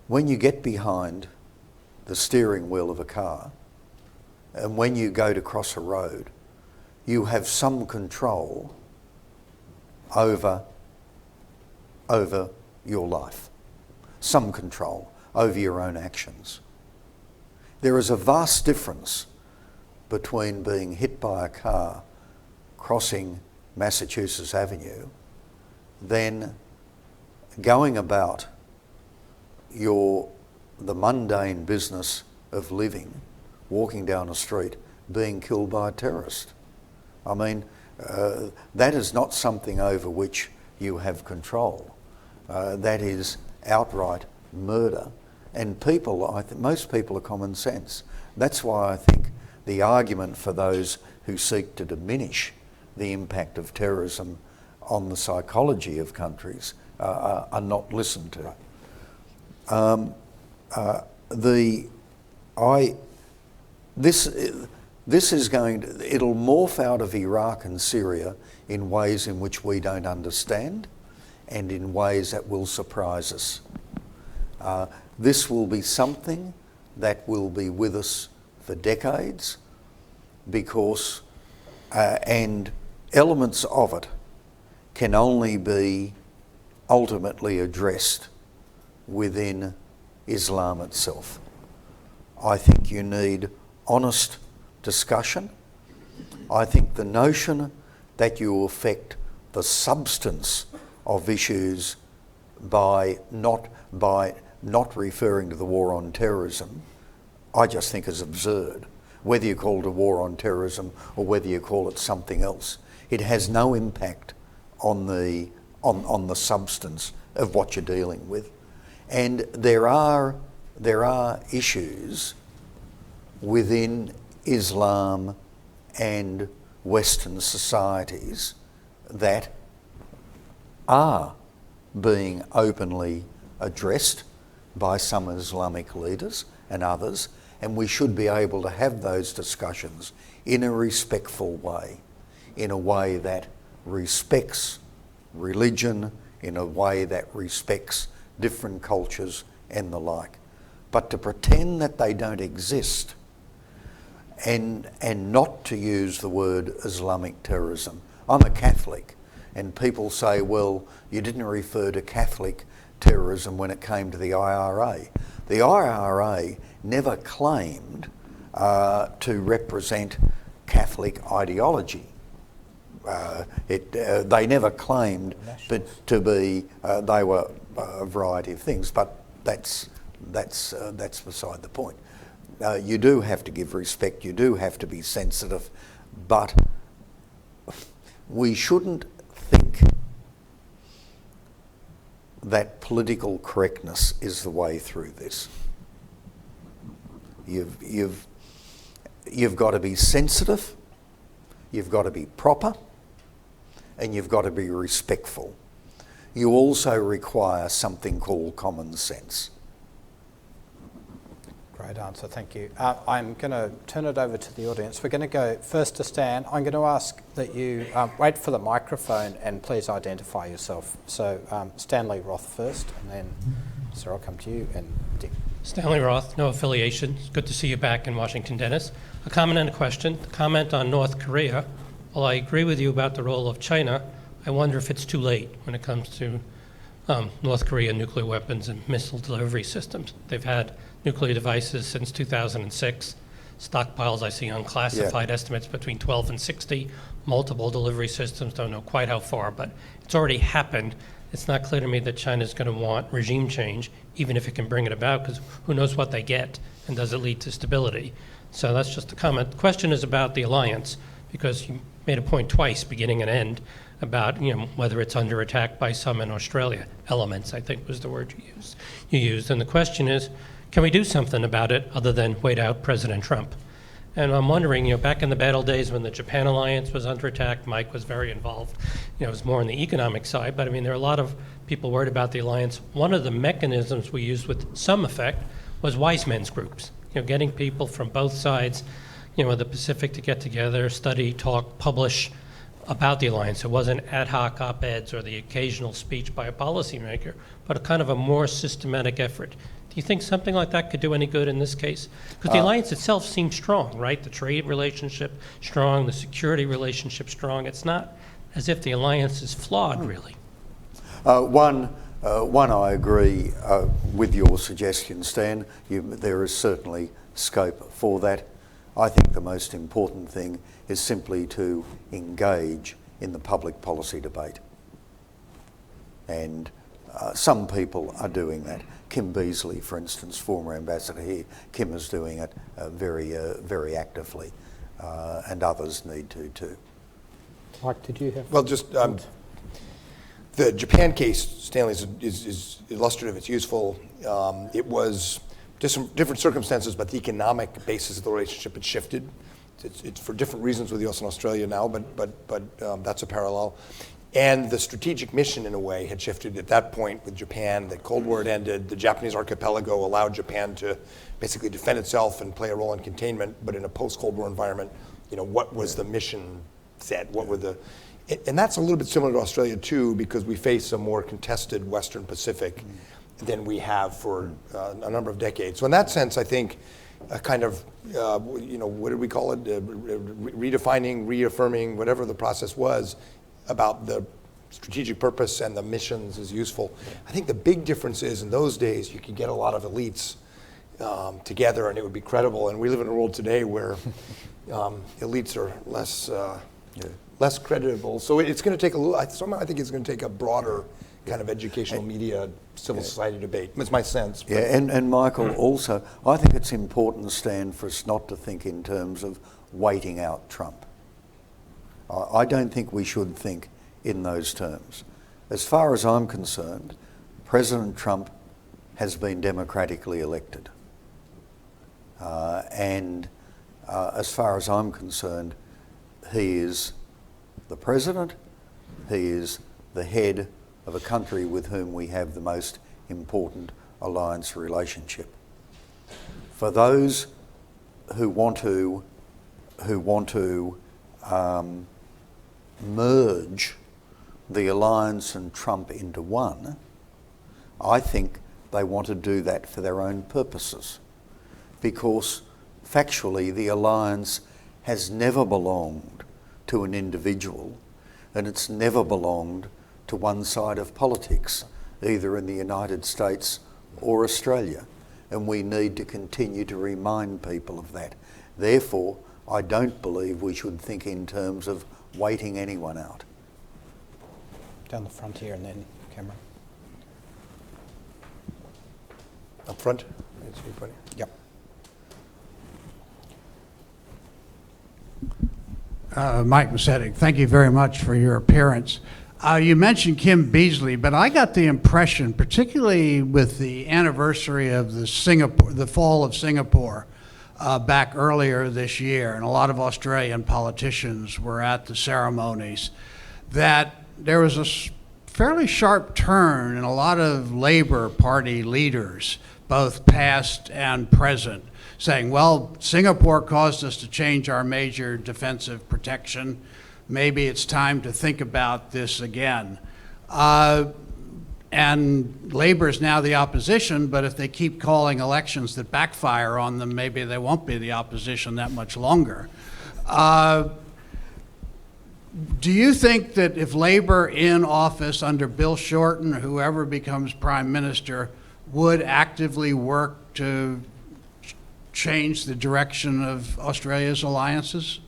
Speaker 2: when you get behind the steering wheel of a car and when you go to cross a road, you have some control over your life, some control over your own actions. There is a vast difference between being hit by a car crossing Massachusetts Avenue than going about the mundane business of living, walking down a street, being killed by a terrorist. I mean, that is not something over which you have control. That is outright murder. And most people are common sense. That's why I think the argument for those who seek to diminish the impact of terrorism on the psychology of countries are not listened to. This is it'll morph out of Iraq and Syria in ways in which we don't understand and in ways that will surprise us. This will be something that will be with us for decades because, and elements of it can only be ultimately addressed within Islam itself. I think you need honest discussion. I think the notion that you affect the substance of issues by not referring to the war on terrorism, I just think is absurd. Whether you call it a war on terrorism or whether you call it something else, it has no impact on the substance of what you're dealing with. And there are issues within Islam and Western societies that are being openly addressed by some Islamic leaders and others, and we should be able to have those discussions in a respectful way, in a way that respects religion, in a way that respects different cultures and the like. But to pretend that they don't exist and not to use the word Islamic terrorism. I'm a Catholic, and people say, well, you didn't refer to Catholic terrorism when it came to the IRA. The IRA never claimed to represent Catholic ideology. They never claimed to be, they were a variety of things, but that's beside the point. You do have to give respect, you do have to be sensitive, but we shouldn't think that political correctness is the way through this. You've got to be sensitive, you've got to be proper, and you've got to be respectful. You also require something called common sense.
Speaker 3: Great answer, thank you. I'm going to turn it over to the audience. We're going to go first to Stan. I'm going to ask that you wait for the microphone and please identify yourself. So Stanley Roth first, and then Sir, I'll come to you, and Dick.
Speaker 5: Stanley Roth, no affiliation. It's good to see you back in Washington, Dennis. A comment and a question. The comment on North Korea. While I agree with you about the role of China, I wonder if it's too late when it comes to North Korea nuclear weapons and missile delivery systems. They've had nuclear devices since 2006. Stockpiles, I see unclassified estimates between 12 and 60. Multiple delivery systems, don't know quite how far, but it's already happened. It's not clear to me that China's going to want regime change, even if it can bring it about, because who knows what they get, and does it lead to stability? So that's just a comment. The question is about the alliance, because you made a point twice, beginning and end, about whether it's under attack by some in Australia. Elements, I think, was the word you used. And the question is, can we do something about it other than wait out President Trump? And I'm wondering, back in the bad old days when the Japan alliance was under attack, Mike was very involved. It was more on the economic side, but there are a lot of people worried about the alliance. One of the mechanisms we used with some effect was wise men's groups. Getting people from both sides, of the Pacific to get together, study, talk, publish about the alliance. It wasn't ad hoc op-eds or the occasional speech by a policymaker, but a kind of a more systematic effort. Do you think something like that could do any good in this case? Because the alliance itself seems strong, right? The trade relationship strong, the security relationship strong. It's not as if the alliance is flawed, really.
Speaker 2: One, I agree with your suggestion, Stan. There is certainly scope for that. I think the most important thing is simply to engage in the public policy debate. And some people are doing that. Kim Beazley, for instance, former ambassador here, Kim is doing it very actively, and others need to too.
Speaker 3: Mike, did you have?
Speaker 4: Well, just the Japan case, Stanley, is illustrative. It's useful. It was just some different circumstances, but the economic basis of the relationship had shifted. It's for different reasons with U.S. and Australia now, but that's a parallel. And the strategic mission, in a way, had shifted at that point with Japan. The Cold War had ended. The Japanese archipelago allowed Japan to basically defend itself and play a role in containment. But in a post-Cold War environment, what was the mission said? What were the... And that's a little bit similar to Australia, too, because we face a more contested Western Pacific than we have for a number of decades. So in that sense, I think a kind of, what did we call it? Redefining, reaffirming, whatever the process was, about the strategic purpose and the missions is useful. I think the big difference is in those days you could get a lot of elites together, and it would be credible. And we live in a world today where elites are less credible. So it's going to take a little. Somehow I think it's going to take a broader kind of educational media, civil society debate. That's my sense.
Speaker 2: Yeah, and Michael, also, I think it's important, Stan, for us not to think in terms of waiting out Trump. I don't think we should think in those terms. As far as I'm concerned, President Trump has been democratically elected. And as far as I'm concerned, he is the president, he is the head of a country with whom we have the most important alliance relationship. For those who want to merge the alliance and Trump into one, I think they want to do that for their own purposes, because factually the alliance has never belonged to an individual, and it's never belonged to one side of politics, either in the United States or Australia, and we need to continue to remind people of that. Therefore, I don't believe we should think in terms of waiting anyone out.
Speaker 3: Down the front here and then Cameron.
Speaker 4: Up front? That's you, buddy.
Speaker 3: Yep.
Speaker 6: Mike Macetic, thank you very much for your appearance. You mentioned Kim Beazley, but I got the impression, particularly with the anniversary of the fall of Singapore back earlier this year, and a lot of Australian politicians were at the ceremonies, that there was a fairly sharp turn in a lot of Labor Party leaders, both past and present, saying, well, Singapore caused us to change our major defensive protection. Maybe it's time to think about this again. And Labor is now the opposition, but if they keep calling elections that backfire on them, maybe they won't be the opposition that much longer. Do you think that if Labor in office under Bill Shorten, or whoever becomes prime minister, would actively work to change the direction of Australia's alliances?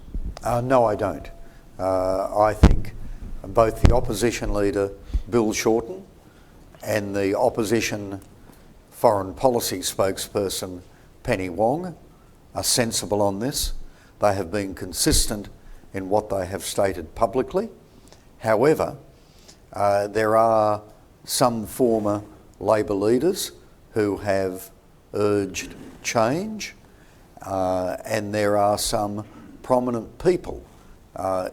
Speaker 2: No, I don't. I think both the opposition leader, Bill Shorten, and the opposition foreign policy spokesperson, Penny Wong, are sensible on this. They have been consistent in what they have stated publicly. However, there are some former Labor leaders who have urged change, and there are some prominent people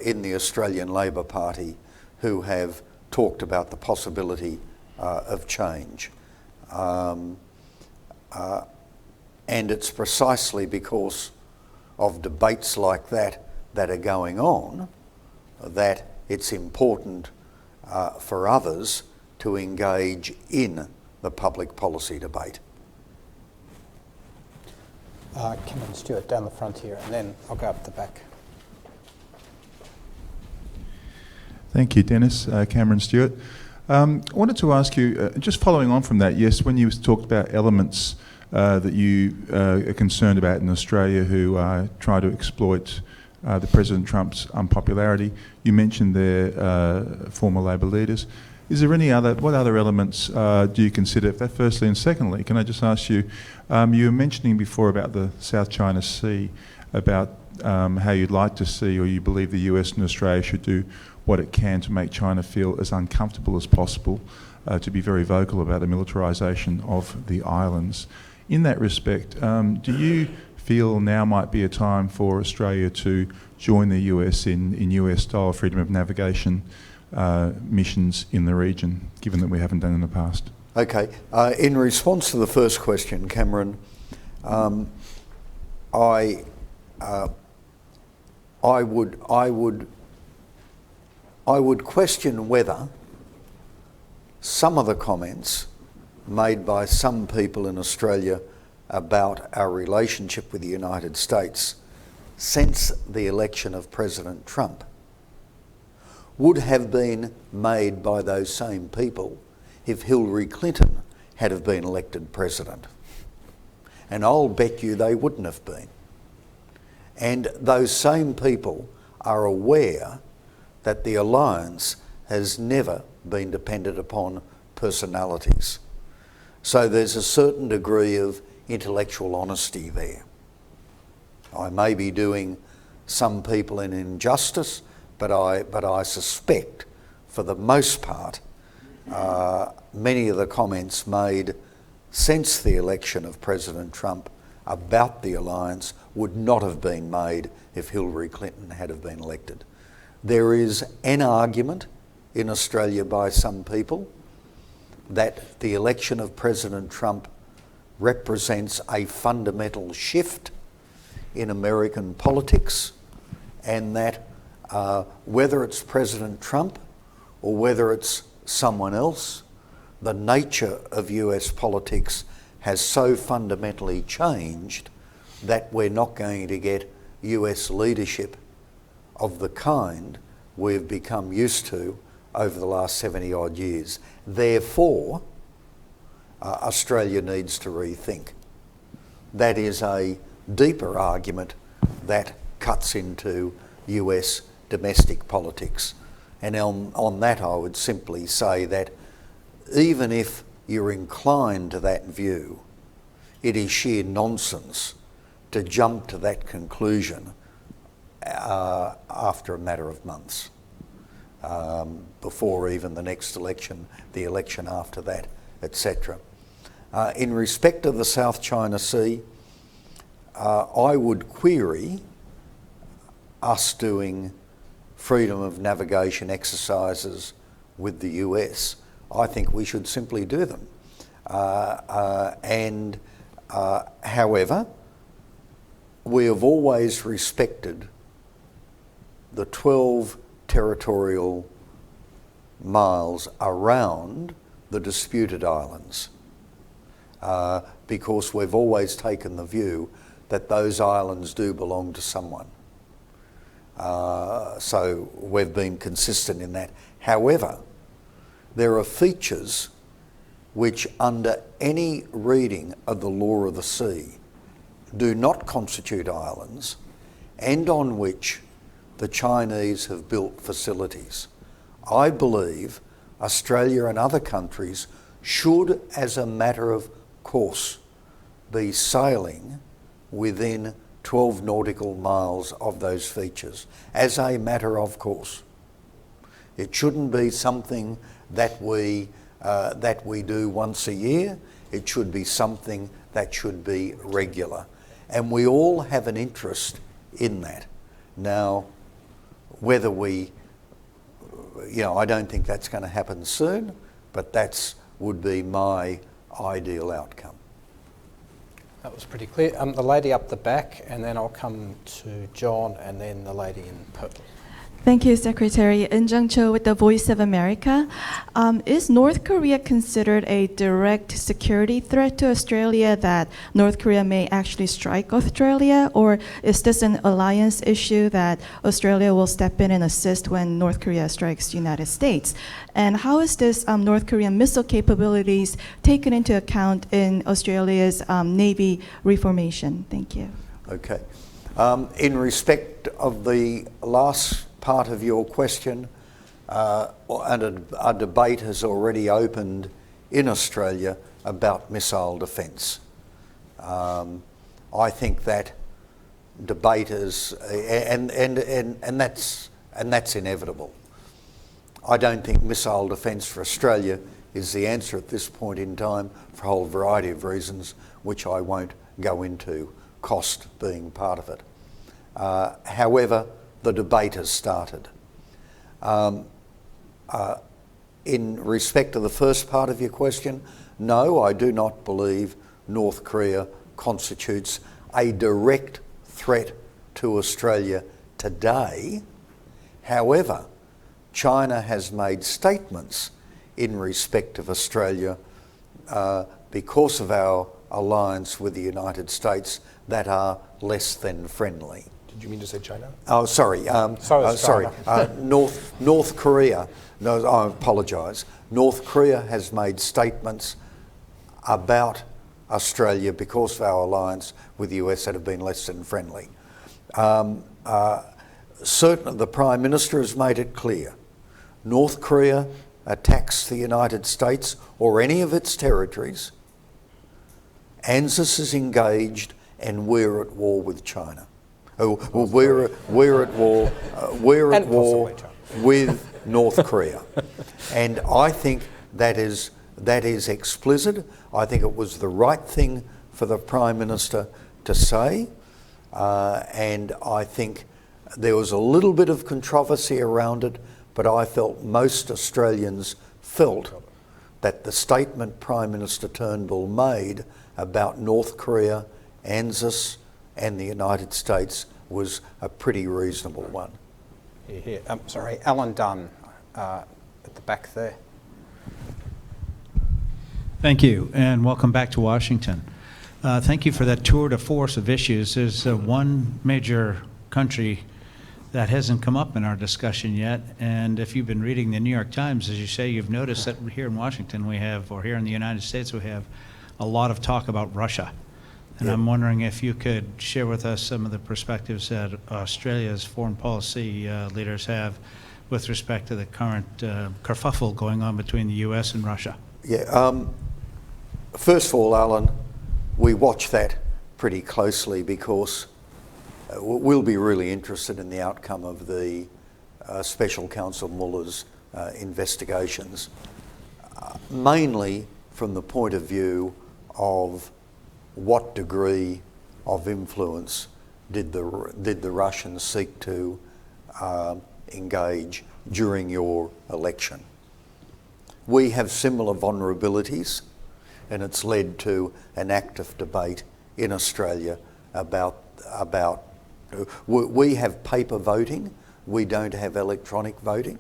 Speaker 2: in the Australian Labor Party who have talked about the possibility of change. And it's precisely because of debates like that are going on that it's important for others to engage in the public policy debate.
Speaker 3: Cameron Stewart down the front here, and then I'll go up the back.
Speaker 7: Thank you, Dennis. Cameron Stewart. I wanted to ask you, just following on from that, yes, when you talked about elements that you are concerned about in Australia who try to exploit the President Trump's unpopularity, you mentioned their former Labor leaders. Is there what other elements do you consider? Firstly, and secondly, can I just ask you, you were mentioning before about the South China Sea, about how you'd like to see, or you believe the US and Australia should do what it can to make China feel as uncomfortable as possible, to be very vocal about the militarisation of the islands. In that respect, do you feel now might be a time for Australia to join the US in US-style freedom of navigation missions in the region, given that we haven't done in the past?
Speaker 2: Okay, in response to the first question, Cameron, I would question whether some of the comments made by some people in Australia about our relationship with the United States since the election of President Trump would have been made by those same people if Hillary Clinton had have been elected president. And I'll bet you they wouldn't have been. And those same people are aware that the alliance has never been dependent upon personalities. So there's a certain degree of intellectual honesty there. I may be doing some people an injustice, but I suspect, for the most part, many of the comments made since the election of President Trump about the alliance would not have been made if Hillary Clinton had have been elected. There is an argument in Australia by some people that the election of President Trump represents a fundamental shift in American politics, and that whether it's President Trump or whether it's someone else, the nature of US politics has so fundamentally changed that we're not going to get US leadership of the kind we've become used to over the last 70 odd years. Therefore, Australia needs to rethink. That is a deeper argument that cuts into US domestic politics. And on that I would simply say that even if you're inclined to that view, it is sheer nonsense to jump to that conclusion after a matter of months, before even the next election, the election after that, etc. In respect of the South China Sea, I would query us doing freedom of navigation exercises with the US. I think we should simply do them. However, we have always respected the 12 territorial miles around the disputed islands, because we've always taken the view that those islands do belong to someone. So we've been consistent in that. However, there are features which, under any reading of the law of the sea, do not constitute islands, and on which the Chinese have built facilities. I believe Australia and other countries should, as a matter of course, be sailing within 12 nautical miles of those features, as a matter of course. It shouldn't be something that we do once a year. It should be something that should be regular. And we all have an interest in that. Now, whether we, I don't think that's going to happen soon, but that would be my ideal outcome.
Speaker 3: That was pretty clear. The lady up the back, and then I'll come to John, and then the lady in purple.
Speaker 8: Thank you, Secretary. In Jung Cho with the Voice of America. Is North Korea considered a direct security threat to Australia, that North Korea may actually strike Australia? Or is this an alliance issue that Australia will step in and assist when North Korea strikes the United States? And how is this North Korean missile capabilities taken into account in Australia's Navy reformation? Thank you.
Speaker 2: Okay. In respect of the last part of your question, and a debate has already opened in Australia about missile defence. I think that debate is, and that's inevitable. I don't think missile defence for Australia is the answer at this point in time, for a whole variety of reasons, which I won't go into, cost being part of it. However, the debate has started. In respect to the first part of your question, no, I do not believe North Korea constitutes a direct threat to Australia today. However, China has made statements in respect of Australia because of our alliance with the United States that are less than friendly.
Speaker 4: Did you mean to say China?
Speaker 2: Oh, sorry. Sorry. North Korea. No, I apologise. North Korea has made statements about Australia because of our alliance with the US that have been less than friendly. Certainly the Prime Minister has made it clear, North Korea attacks the United States or any of its territories, ANZUS is engaged and we're at war with China. We're at war with North Korea. And I think that is explicit. I think it was the right thing for the Prime Minister to say. And I think there was a little bit of controversy around it, but I felt most Australians felt that the statement Prime Minister Turnbull made about North Korea, ANZUS and the United States was a pretty reasonable one.
Speaker 3: Yeah. Sorry, Alan Dunn at the back there.
Speaker 9: Thank you, and welcome back to Washington. Thank you for that tour de force of issues. There's one major country that hasn't come up in our discussion yet, and if you've been reading the New York Times, as you say, you've noticed that here in Washington we have, or here in the United States we have, a lot of talk about Russia. And I'm wondering if you could share with us some of the perspectives that Australia's foreign policy leaders have with respect to the current kerfuffle going on between the US and Russia.
Speaker 2: Yeah, first of all, Alan, we watch that pretty closely because we'll be really interested in the outcome of the Special Counsel Mueller's investigations, mainly from the point of view of what degree of influence did the Russians seek to engage during your election. We have similar vulnerabilities, and it's led to an active debate in Australia about we have paper voting, we don't have electronic voting.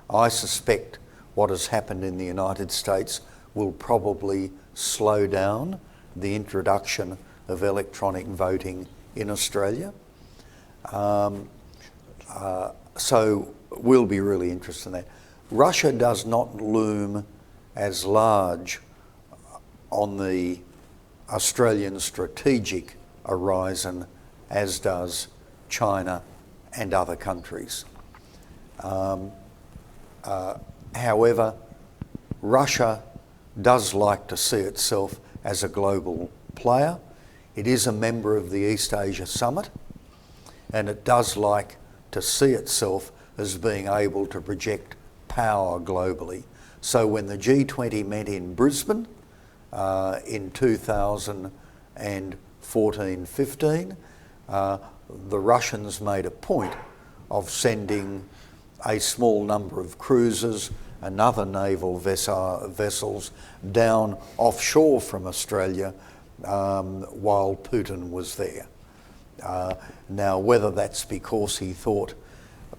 Speaker 2: I suspect what has happened in the United States will probably slow down the introduction of electronic voting in Australia. So we'll be really interested in that. Russia does not loom as large on the Australian strategic horizon as does China and other countries. However, Russia does like to see itself as a global player. It is a member of the East Asia Summit, and it does like to see itself as being able to project power globally. So when the G20 met in Brisbane in 2014-15, the Russians made a point of sending a small number of cruisers and other naval vessels down offshore from Australia while Putin was there. Now, whether that's because he thought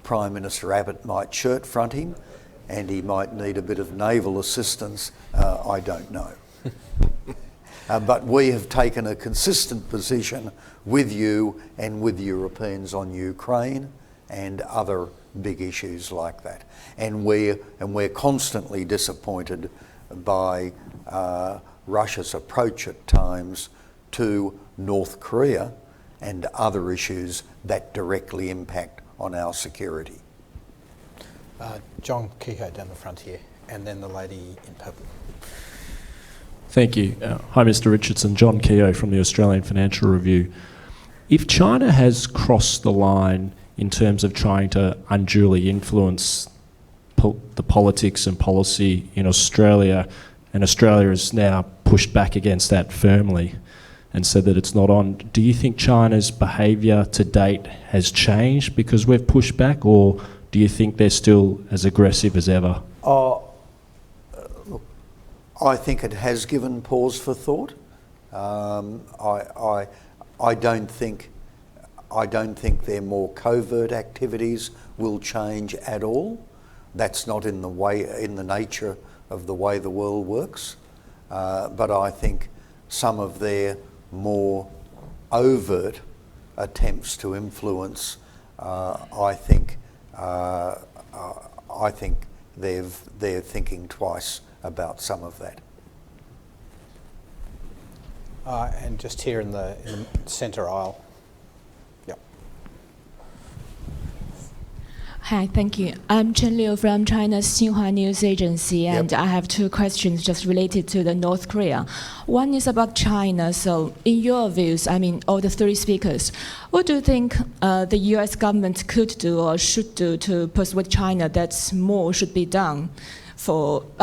Speaker 2: Prime Minister Abbott might shirt front him and he might need a bit of naval assistance, I don't know. But we have taken a consistent position with you and with Europeans on Ukraine and other big issues like that. And we're constantly disappointed by Russia's approach at times to North Korea and other issues that directly impact on our security.
Speaker 3: John Kehoe down the front here, and then the lady in purple.
Speaker 10: Thank you. Hi, Mr. Richardson. John Kehoe from the Australian Financial Review. If China has crossed the line in terms of trying to unduly influence the politics and policy in Australia, and Australia has now pushed back against that firmly and said that it's not on, do you think China's behaviour to date has changed because we've pushed back, or do you think they're still as aggressive as ever?
Speaker 2: Look, I think it has given pause for thought. I don't think their more covert activities will change at all. That's not in the nature of the way the world works. But I think some of their more overt attempts to influence, I think they're thinking twice about some of that.
Speaker 3: And just here in the centre aisle. Yep.
Speaker 11: Hi, thank you. I'm Chen Liu from China's Xinhua News Agency, and I have two questions just related to the North Korea. One is about China. So, in your views, I mean, all the three speakers, what do you think the U.S. government could do or should do to persuade China that more should be done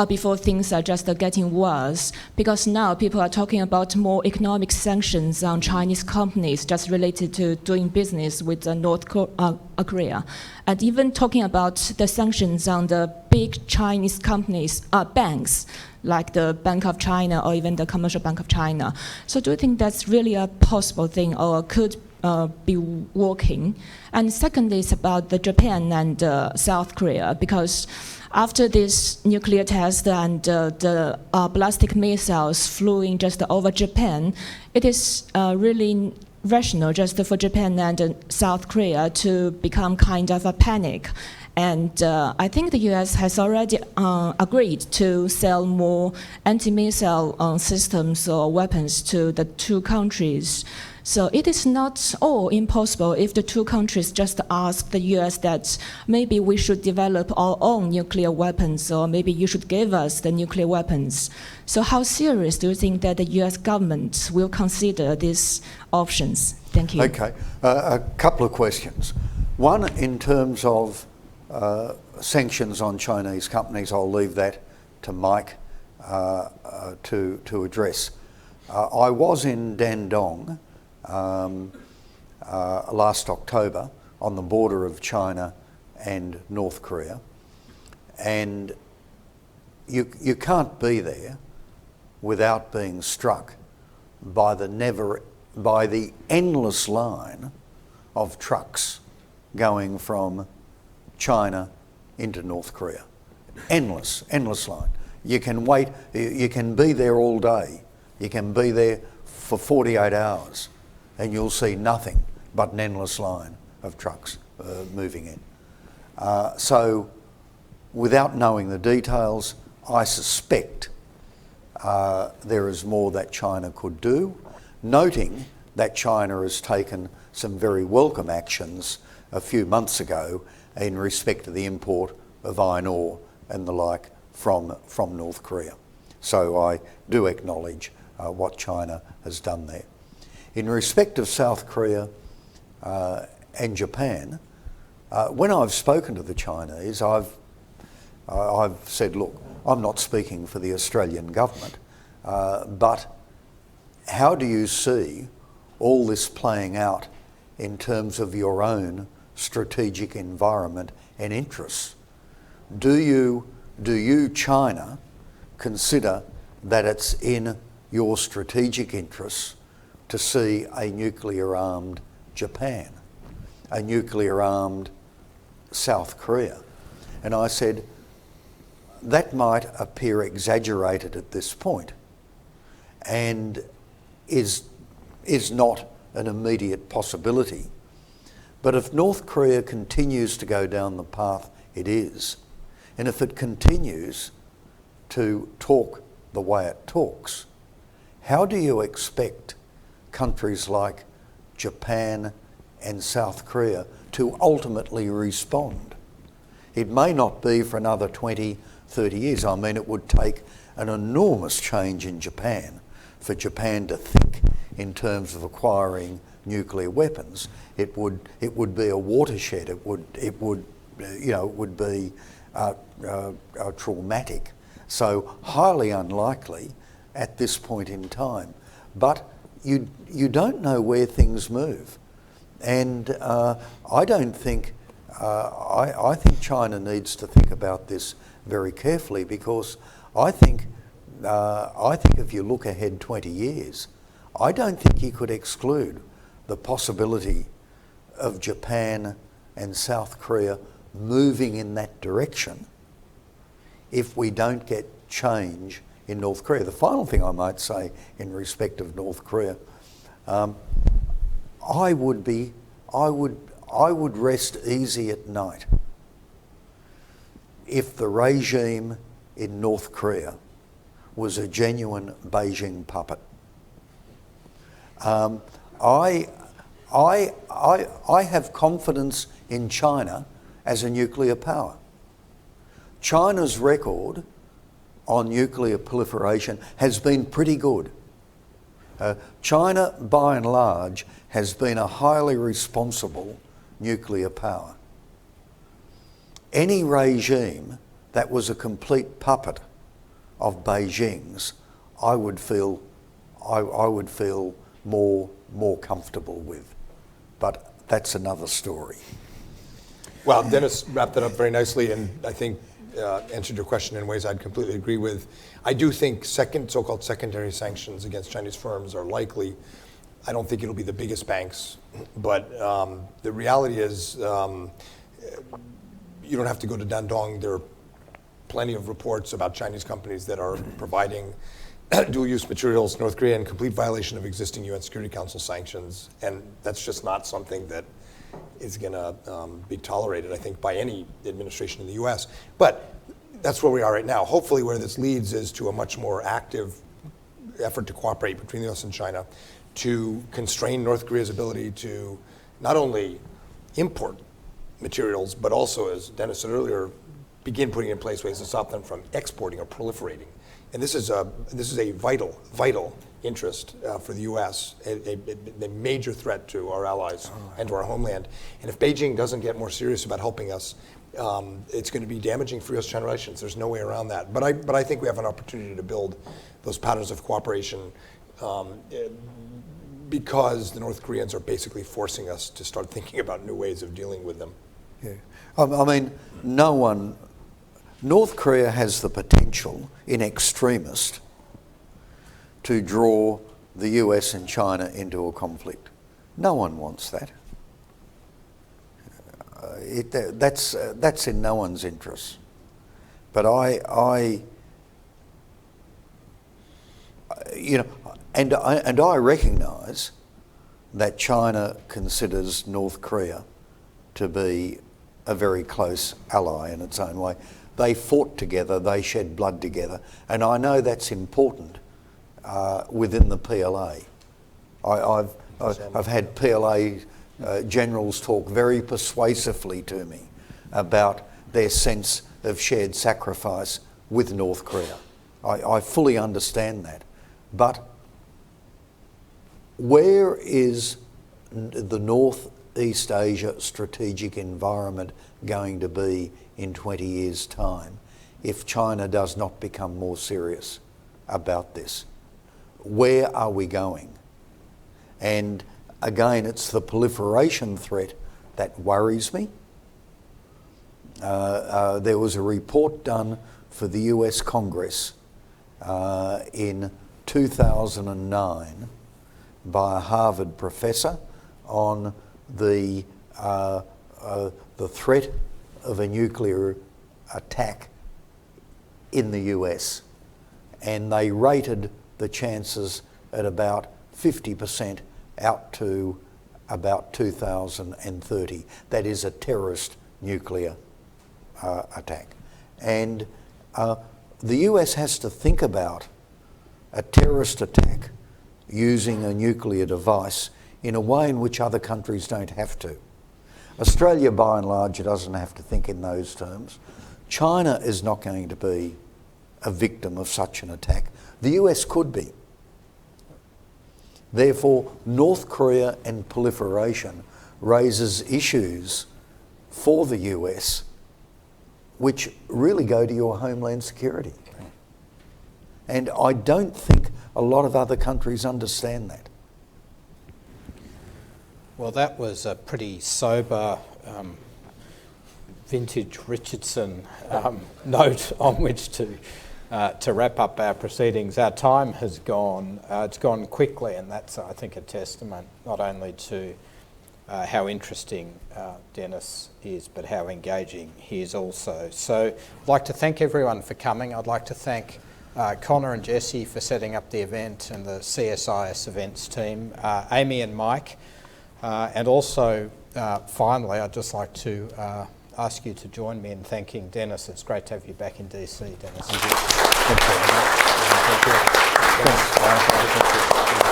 Speaker 11: before things are just getting worse? Because now people are talking about more economic sanctions on Chinese companies just related to doing business with North Korea. And even talking about the sanctions on the big Chinese companies, banks, like the Bank of China or even the Commercial Bank of China. So do you think that's really a possible thing or could be working? And secondly, it's about the Japan and South Korea, because after this nuclear test and the ballistic missiles flew just over Japan, it is really rational just for Japan and South Korea to become kind of a panic. And I think the US has already agreed to sell more anti-missile systems or weapons to the two countries. So it is not all impossible if the two countries just ask the US that maybe we should develop our own nuclear weapons, or maybe you should give us the nuclear weapons. So how serious do you think that the US government will consider these options? Thank you.
Speaker 2: Okay, a couple of questions. One, in terms of sanctions on Chinese companies, I'll leave that to Mike to address. I was in Dandong last October on the border of China and North Korea, and you can't be there without being struck by the endless line of trucks going from China into North Korea. Endless line. You can wait, you can be there all day, you can be there for 48 hours, and you'll see nothing but an endless line of trucks moving in. So, without knowing the details, I suspect there is more that China could do, noting that China has taken some very welcome actions a few months ago in respect to the import of iron ore and the like from North Korea. So I do acknowledge what China has done there. In respect of South Korea and Japan, when I've spoken to the Chinese, I've said, look, I'm not speaking for the Australian government, but how do you see all this playing out in terms of your own strategic environment and interests? Do you, China, consider that it's in your strategic interests to see a nuclear-armed Japan, a nuclear-armed South Korea? And I said, that might appear exaggerated at this point and is not an immediate possibility. But if North Korea continues to go down the path it is, and if it continues to talk the way it talks, how do you expect countries like Japan and South Korea to ultimately respond? It may not be for another 20, 30 years. I mean, it would take an enormous change in Japan for Japan to think in terms of acquiring nuclear weapons. It would be a watershed. It would be traumatic. So highly unlikely at this point in time. But you don't know where things move, and I don't think. I think China needs to think about this very carefully, because I think if you look ahead 20 years, I don't think you could exclude the possibility of Japan and South Korea moving in that direction if we don't get change in North Korea. The final thing I might say in respect of North Korea, I would rest easy at night if the regime in North Korea was a genuine Beijing puppet. I have confidence in China as a nuclear power. China's record on nuclear proliferation has been pretty good. China, by and large, has been a highly responsible nuclear power. Any regime that was a complete puppet of Beijing's, I would feel more comfortable with. But that's another story.
Speaker 4: Well, Dennis wrapped that up very nicely, and I think answered your question in ways I'd completely agree with. I do think so-called secondary sanctions against Chinese firms are likely. I don't think it'll be the biggest banks, but the reality is you don't have to go to Dandong. There are plenty of reports about Chinese companies that are providing dual-use materials to North Korea in complete violation of existing UN Security Council sanctions, and that's just not something that is going to be tolerated, I think, by any administration in the U.S. But that's where we are right now. Hopefully where this leads is to a much more active effort to cooperate between the U.S. and China to constrain North Korea's ability to not only import materials, but also, as Dennis said earlier, begin putting in place ways to stop them from exporting or proliferating. And this is a vital interest for the U.S., a major threat to our allies and to our homeland. And if Beijing doesn't get more serious about helping us, it's going to be damaging for U.S.-China relations. There's no way around that. But I think we have an opportunity to build those patterns of cooperation because the North Koreans are basically forcing us to start thinking about new ways of dealing with them.
Speaker 2: Yeah. I mean, North Korea has the potential in extremist to draw the US and China into a conflict. No one wants that. That's in no one's interest. But I recognise that China considers North Korea to be a very close ally in its own way. They fought together, they shed blood together, and I know that's important within the PLA. I've had PLA generals talk very persuasively to me about their sense of shared sacrifice with North Korea. I fully understand that. But where is the Northeast Asia strategic environment going to be in 20 years' time if China does not become more serious about this? Where are we going? And again, it's the proliferation threat that worries me. There was a report done for the US Congress in 2009 by a Harvard professor on the threat of a nuclear attack in the US, and they rated the chances at about 50% out to about 2030. That is a terrorist nuclear attack. And the US has to think about a terrorist attack using a nuclear device in a way in which other countries don't have to. Australia, by and large, doesn't have to think in those terms. China is not going to be a victim of such an attack. The US could be. Therefore, North Korea and proliferation raises issues for the US which really go to your homeland security. And I don't think a lot of other countries understand that.
Speaker 3: Well, that was a pretty sober, vintage Richardson note on which to wrap up our proceedings. Our time has gone, it's gone quickly, and that's, I think, a testament not only to how interesting Dennis is, but how engaging he is also. So I'd like to thank everyone for coming. I'd like to thank Connor and Jesse for setting up the event, and the CSIS events team, Amy and Mike. And also, finally, I'd just like to ask you to join me in thanking Dennis. It's great to have you back in DC, Dennis. Thank you. Thank you. Thank you.